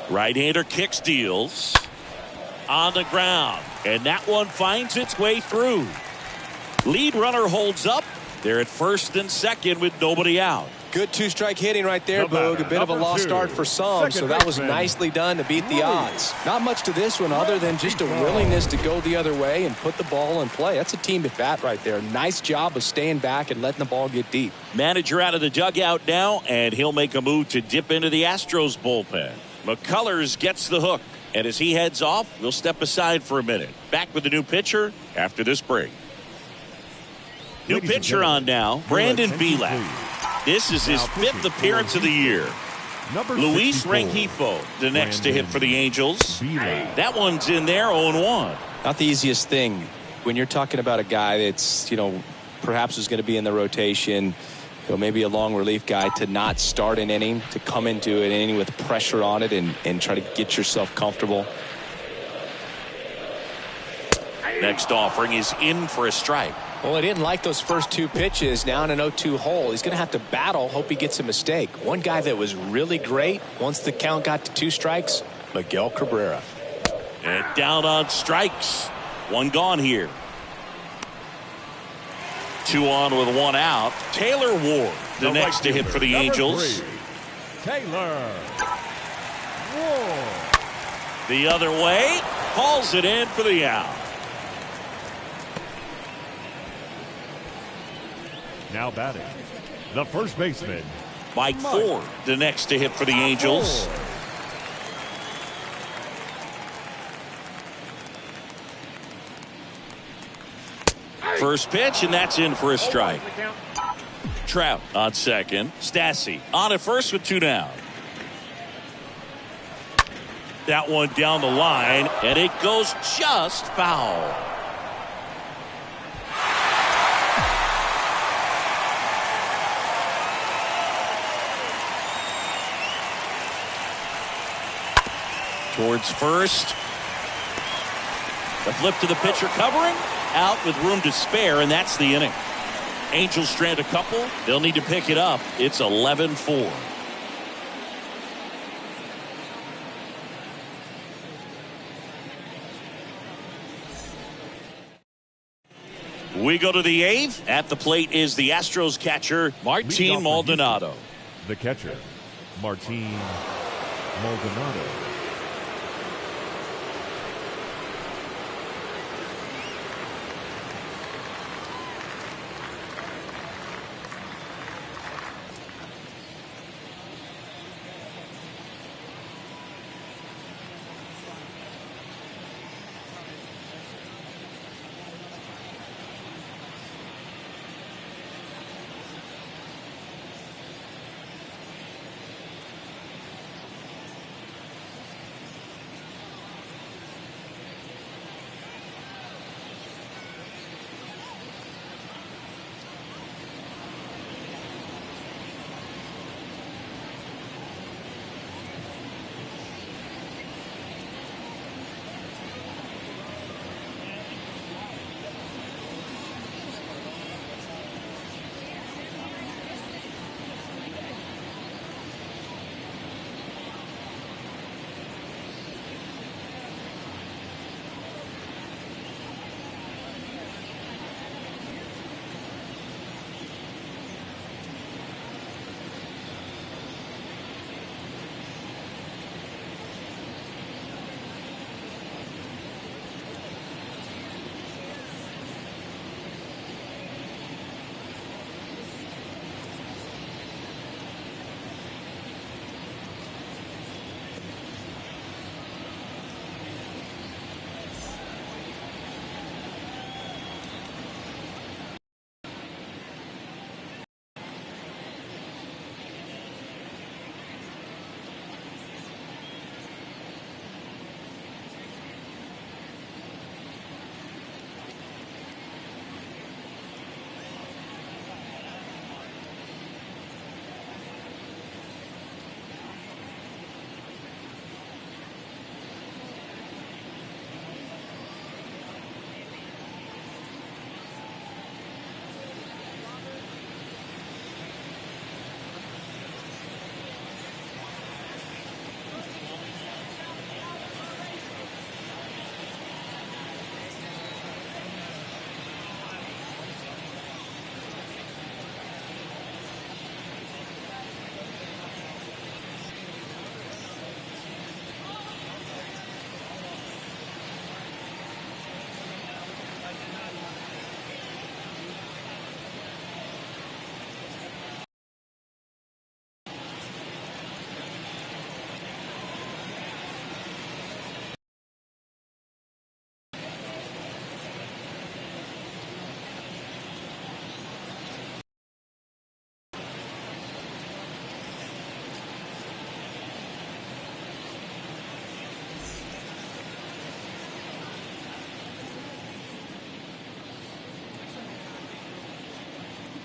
Right-hander kicks, deals. On the ground. And that one finds its way through. Lead runner holds up. They're at first and second with nobody out. Good 2-strike hitting right there, Boog. A bit of a lost start for some, so that was nicely done to beat the odds. Not much to this one other than just a willingness to go the other way and put the ball in play. That's a team at bat right there. Nice job of staying back and letting the ball get deep. Manager out of the dugout now, and he'll make a move to dip into the Astros bullpen. McCullers gets the hook. And as he heads off, we'll step aside for a minute. Back with the new pitcher after this break. New pitcher on now, Brandon Bielak. This is his 5th appearance of the year. Luis Rengifo, the next to hit for the Angels. That one's in there, 0-1. Not the easiest thing when you're talking about a guy that's, perhaps is going to be in the rotation, maybe a long relief guy, to not start an inning, to come into an inning with pressure on it and try to get yourself comfortable. Next offering is in for a strike. Well, he didn't like those first 2 pitches. Now in an 0-2 hole, he's going to have to battle, hope he gets a mistake. One guy that was really great once the count got to 2 strikes, Miguel Cabrera. And down on strikes. 1 gone here. 2 on with 1 out. Taylor Ward, the next to hit for the Angels. Taylor Ward. The other way, hauls it in for the out. Now batting, the first baseman, Mike Ford, the next to hit for the Angels. First pitch, and that's in for a strike. Trout on second. Stassi on at first with 2 down. That one down the line, and it goes just foul. Towards first. The flip to the pitcher covering. Out with room to spare, and that's the inning. Angels strand a couple. They'll need to pick it up. It's 11-4. We go to the eighth. At the plate is the Astros catcher, Martin Maldonado. The catcher, Martin Maldonado.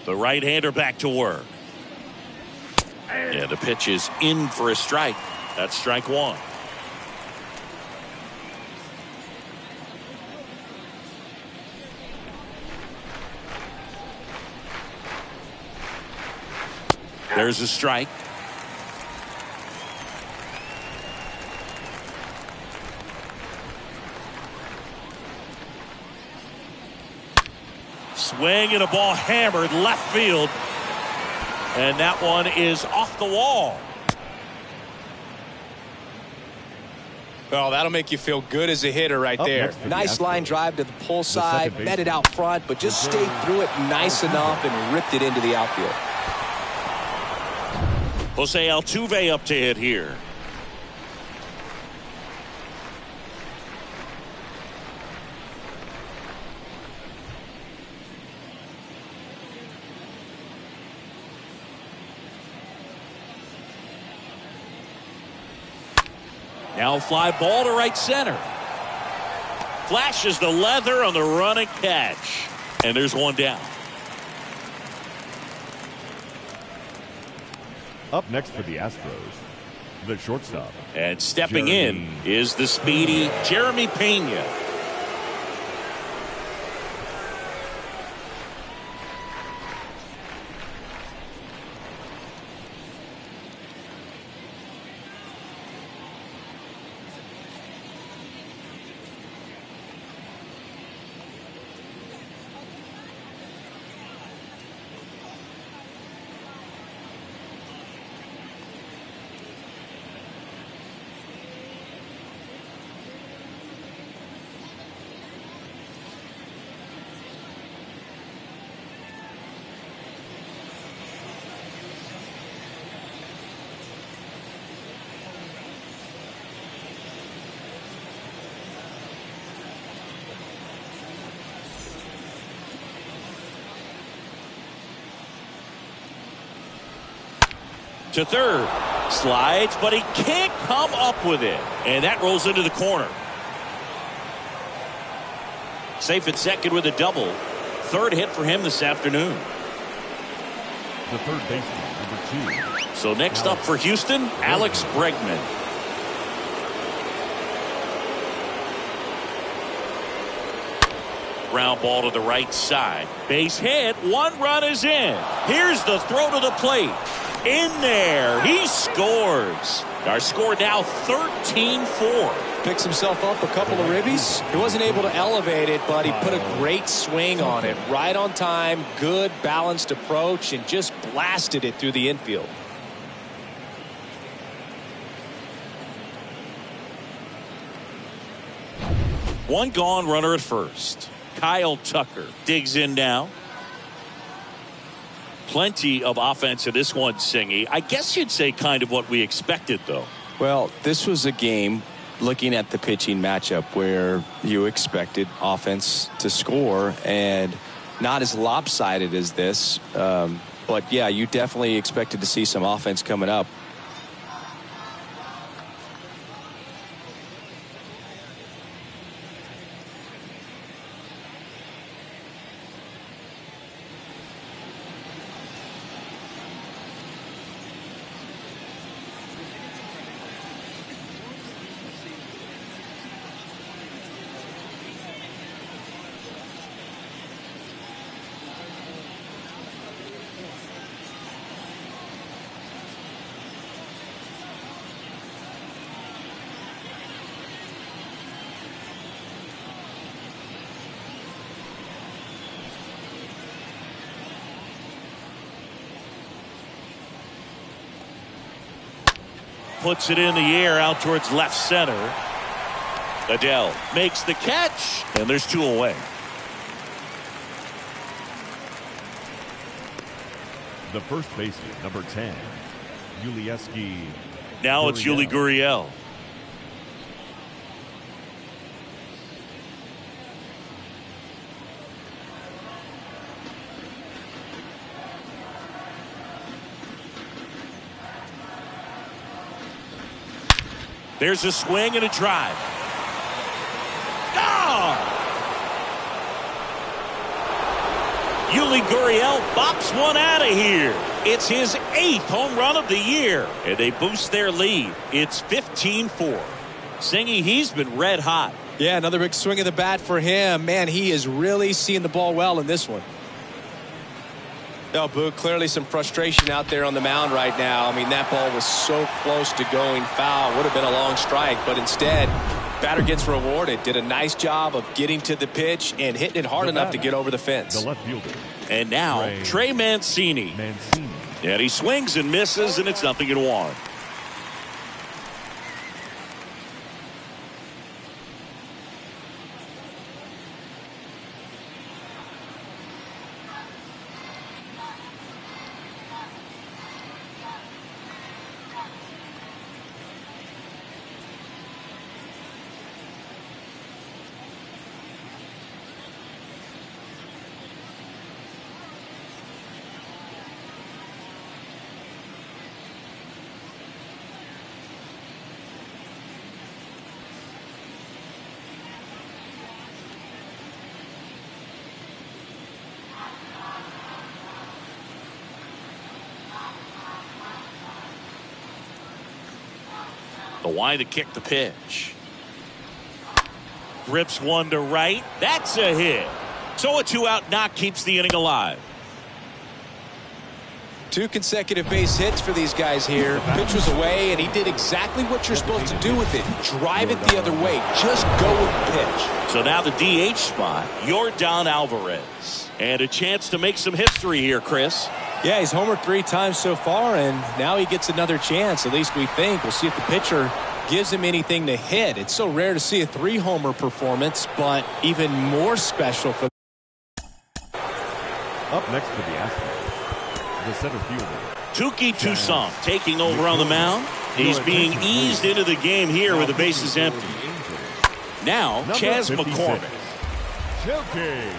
The right-hander back to work. And the pitch is in for a strike. That's strike one. There's a strike. Swing and a ball hammered left field. And that one is off the wall. Well, that'll make you feel good as a hitter right there. Nice line drive to the pull side, met it out front, but just stayed through it nice enough and ripped it into the outfield. Jose Altuve up to hit here. Now fly ball to right center. Flashes the leather on the running catch. And there's one down. Up next for the Astros, The shortstop. And stepping in is the speedy Jeremy Pena. To third, slides, but he can't come up with it, and that rolls into the corner. Safe at second with a double. Third hit for him this afternoon. The third baseman, number 2. So next up for Houston, Alex Bregman. Ground ball to the right side. Base hit. 1 run is in. Here's the throw to the plate. In there. He scores. Our score now 13-4. Picks himself up a couple of ribbies. He wasn't able to elevate it, but he put a great swing on it. Right on time, good balanced approach, and just blasted it through the infield. One gone, runner at first. Kyle Tucker digs in now. Plenty of offense in this one, Singy. I guess you'd say kind of what we expected, though. Well, this was a game, looking at the pitching matchup, where you expected offense to score, and not as lopsided as this. But, yeah, you definitely expected to see some offense coming up. Puts it in the air out towards left center. Adele makes the catch, and there's 2 away. The first baseman, number 10, Yulieski. Now it's Yuli Gurriel. There's a swing and a drive. Yuli Gurriel bops one out of here. It's his 8th home run of the year, and they boost their lead. It's 15-4. Singy, he's been red hot. Yeah, another big swing of the bat for him. Man, he is really seeing the ball well in this one. No, Boo, clearly some frustration out there on the mound right now. I mean, that ball was so close to going foul. Would have been a long strike, but instead, batter gets rewarded. Did a nice job of getting to the pitch and hitting it hard enough to get over the fence. The left fielder. And now, Trey Mancini. And he swings and misses, and it's 0-1. The wide to kick the pitch. Rips one to right. That's a hit. So a 2-out knock keeps the inning alive. 2 consecutive base hits for these guys here. Pitch was away, and he did exactly what you're supposed to do with it. Drive it the other way. Just go with the pitch. So now the DH spot, Yordan Alvarez. And a chance to make some history here, Chris. Yeah, he's homered 3 times so far, and now he gets another chance. At least we think. We'll see if the pitcher gives him anything to hit. It's so rare to see a 3-homer performance, but even more special for. Up next for the Astros, the center fielder, Touki Toussaint taking over on the mound. He's being eased into the game here with the bases empty. Now, Chas McCormick. Touki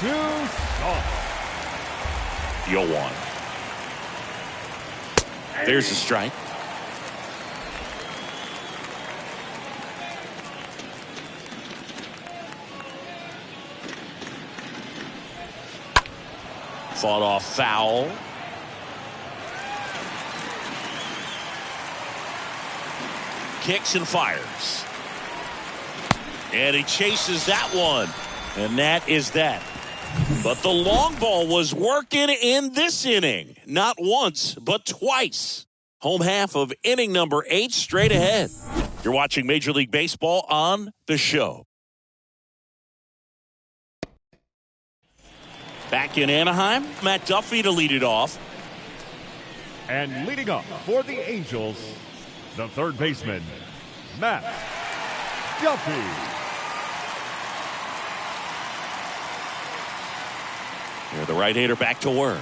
Toussaint. 0-1. There's a strike. Fought off foul. Kicks and fires. And he chases that one. And that is that. But the long ball was working in this inning. Not once, but twice. Home half of inning number 8 straight ahead. You're watching Major League Baseball on The Show. Back in Anaheim, Matt Duffy to lead it off. And leading up for the Angels, the third baseman, Matt Duffy. Here, the right-hander back to work.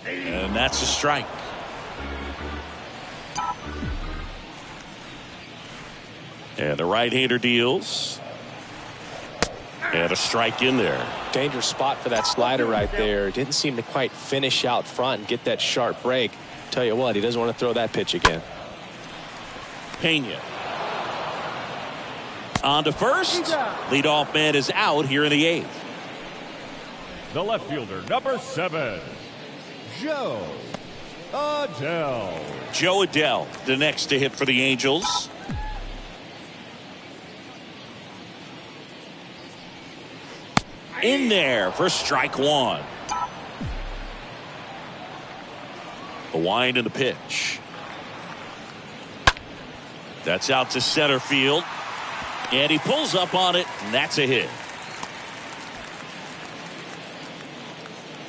And that's a strike. And the right-hander deals. And a strike in there. Dangerous spot for that slider right there. Didn't seem to quite finish out front and get that sharp break. Tell you what, he doesn't want to throw that pitch again. Pena. On to first. Leadoff man is out here in the 8th. The left fielder, number 7, Joe Adell. Joe Adell, the next to hit for the Angels. In there for strike 1. The wind and the pitch. That's out to center field. And he pulls up on it, and that's a hit.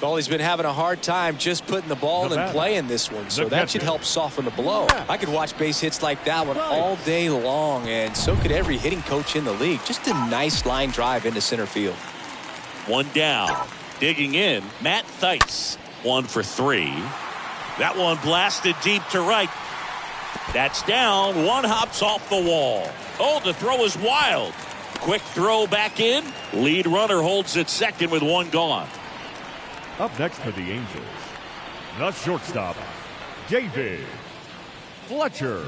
Well, he's been having a hard time just putting the ball in play in this one, so that should help soften the blow. I could watch base hits like that one all day long, and so could every hitting coach in the league. Just a nice line drive into center field. 1 down. Digging in, Matt Thaiss. 1 for 3. That one blasted deep to right. That's down. One hops off the wall. Oh, the throw is wild. Quick throw back in. Lead runner holds at second with 1 gone. Up next for the Angels, the shortstop, David Fletcher.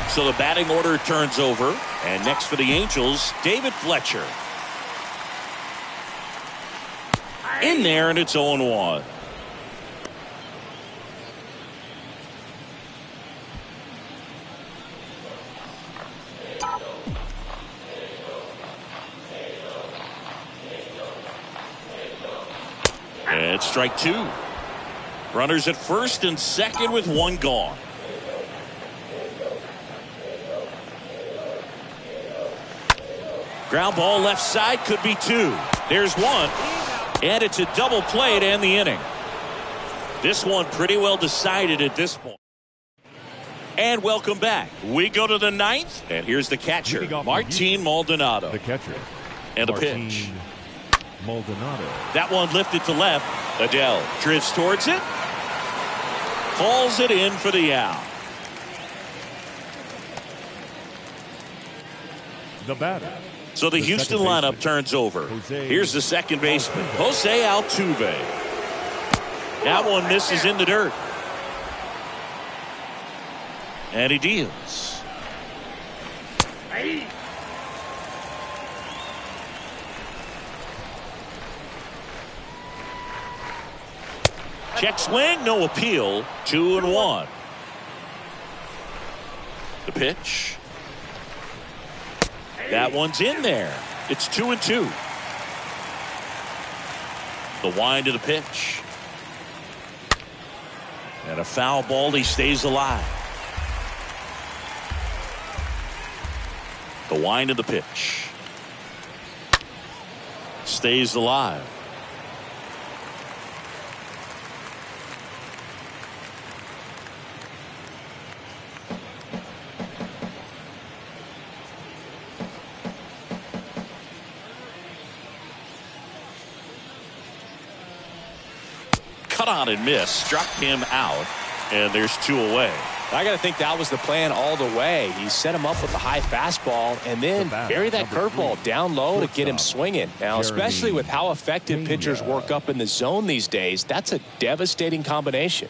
So the batting order turns over, and next for the Angels, David Fletcher. In there, and it's 0-1. And strike 2. Runners at first and second with 1 gone. Ground ball left side, could be 2. There's 1. And it's a double play to end the inning. This one pretty well decided at this point. And welcome back. We go to the 9th, and here's the catcher, Martin Maldonado. The catcher. And the pitch. Maldonado. That one lifted to left. Adell drifts towards it. Hauls it in for the out. The batter. So the Houston lineup turns over. Here's the second baseman, Jose Altuve. That one misses in the dirt. And he deals. Check swing, no appeal. 2-1. The pitch. That one's in there. It's 2-2. The wind of the pitch. And a foul ball. He stays alive. The wind of the pitch. Stays alive. Cut on and miss. Struck him out. And there's 2 away. I got to think that was the plan all the way. He set him up with a high fastball and then bury that curveball down low to get him swinging. Now, especially with how effective pitchers work up in the zone these days, that's a devastating combination.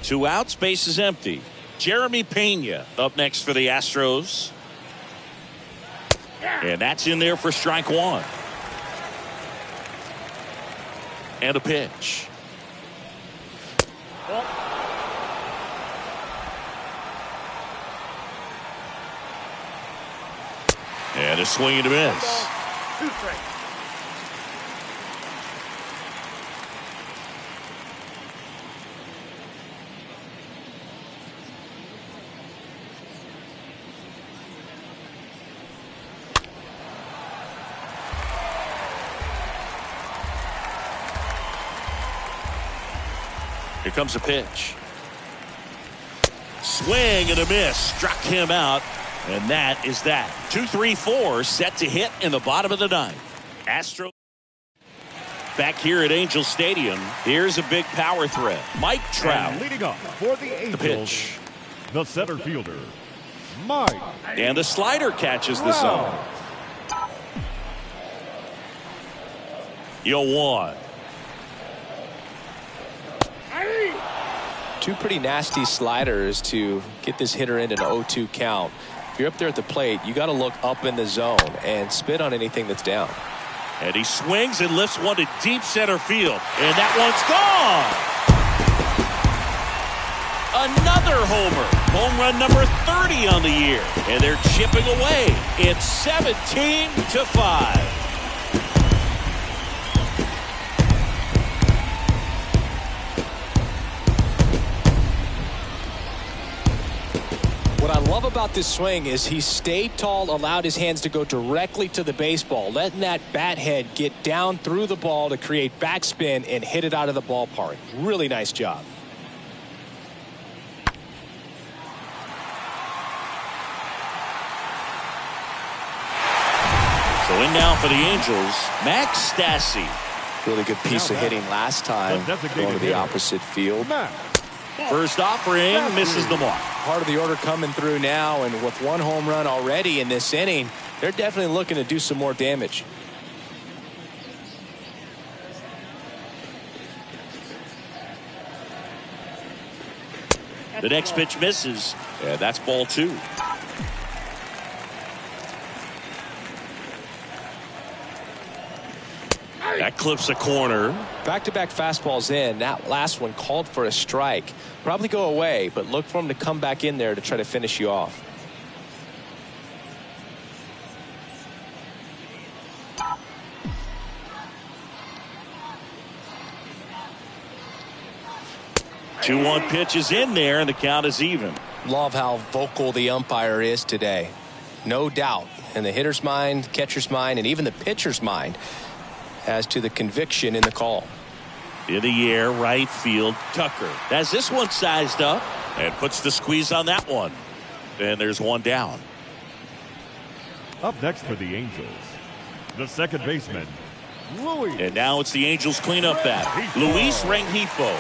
2 outs, base is empty. Jeremy Pena up next for the Astros. And that's in there for strike 1. And a pitch. And a swing and a miss. 2 strikes. Here comes a pitch. Swing and a miss. Struck him out. And that is that. 2-3-4 set to hit in the bottom of the 9th. Astros back here at Angel Stadium. Here's a big power threat. Mike Trout. And leading up for the Angels, The pitch. the center fielder, Mike. And the slider catches the zone. 0-1. 2 pretty nasty sliders to get this hitter into an 0-2 count. If you're up there at the plate, you got to look up in the zone and spit on anything that's down. And he swings and lifts one to deep center field. And that one's gone. Another homer. Home run number 30 on the year. And they're chipping away. It's 17-5. What I love about this swing is he stayed tall, allowed his hands to go directly to the baseball, letting that bat head get down through the ball to create backspin and hit it out of the ballpark. Really nice job. So in now for the Angels, Max Stassi. Really good piece of hitting last time, going to the opposite field. First offering, misses the mark. Part of the order coming through now, and with 1 home run already in this inning, they're definitely looking to do some more damage. The next pitch misses. And that's ball 2. That clips a corner. Back-to-back fastballs in. That last one called for a strike. Probably go away, but look for him to come back in there to try to finish you off. The 2-1 pitch is in there, and the count is even. Love how vocal the umpire is today. No doubt in the hitter's mind, catcher's mind, and even the pitcher's mind as to the conviction in the call. In the air, right field, Tucker has this one sized up and puts the squeeze on that one. And there's one down. Up next for the Angels, the second baseman, Luis. And now it's the Angels cleanup bat, Luis Rengifo.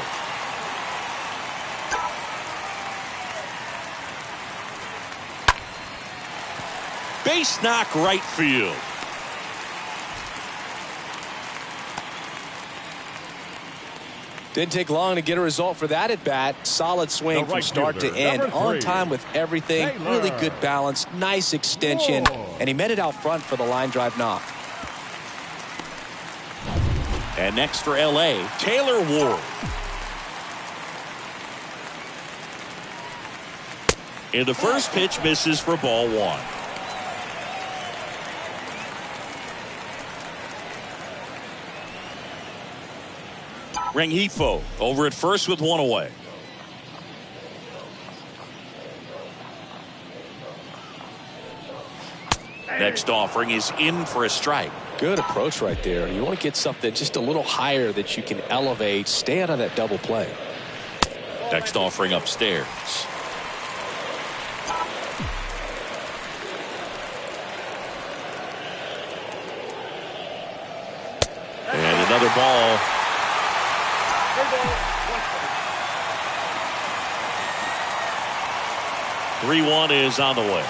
Base knock right field. Didn't take long to get a result for that at bat. Solid swing from start to end. On time with everything. Really good balance. Nice extension. And he met it out front for the line drive knock. And next for LA, Taylor Ward. And the first pitch misses for ball one. Rengifo over at first with one away. Next offering is in for a strike. Good approach right there. You want to get something just a little higher that you can elevate. Stay out of that double play. Next offering upstairs. And another ball. 3-1 is on the way.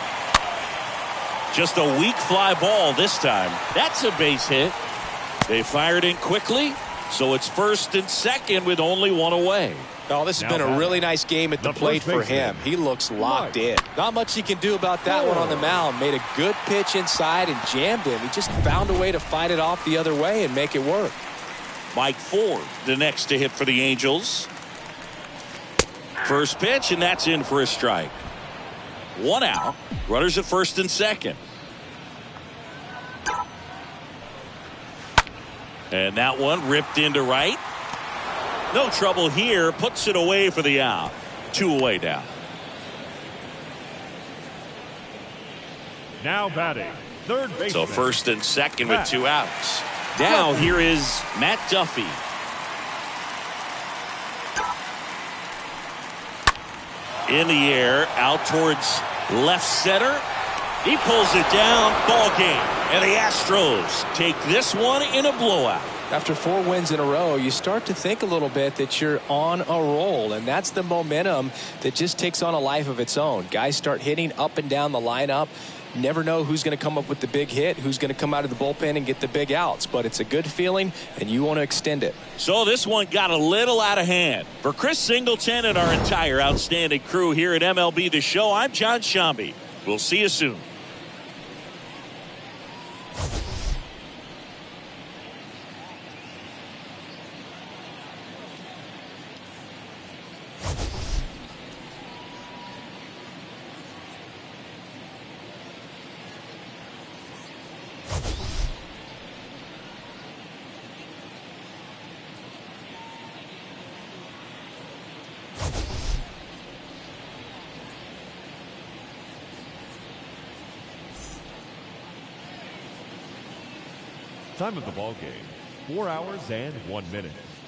Just a weak fly ball this time. That's a base hit. They fired in quickly, so it's first and second with only one away. Oh, this has been a really nice game at the plate for him. He looks locked in. Not much he can do about that one on the mound. Made a good pitch inside and jammed him. He just found a way to fight it off the other way and make it work. Mike Ford, the next to hit for the Angels. First pitch, and that's in for a strike. One out. Runners at first and second. And that one ripped into right. No trouble here. Puts it away for the out. 2 away now. Now batting, third baseman. So first and second with 2 outs. Now here is Matt Duffy. In the air, out towards left center. He pulls it down. Ball game. And the Astros take this one in a blowout. After 4 wins in a row, you start to think a little bit that you're on a roll, and that's the momentum that just takes on a life of its own. Guys start hitting up and down the lineup. Never know who's going to come up with the big hit, who's going to come out of the bullpen and get the big outs, but it's a good feeling, and you want to extend it. So this one got a little out of hand. For Chris Singleton and our entire outstanding crew here at MLB The Show, I'm John Shambi. We'll see you soon. Time of the ball game, 4 hours and 1 minute.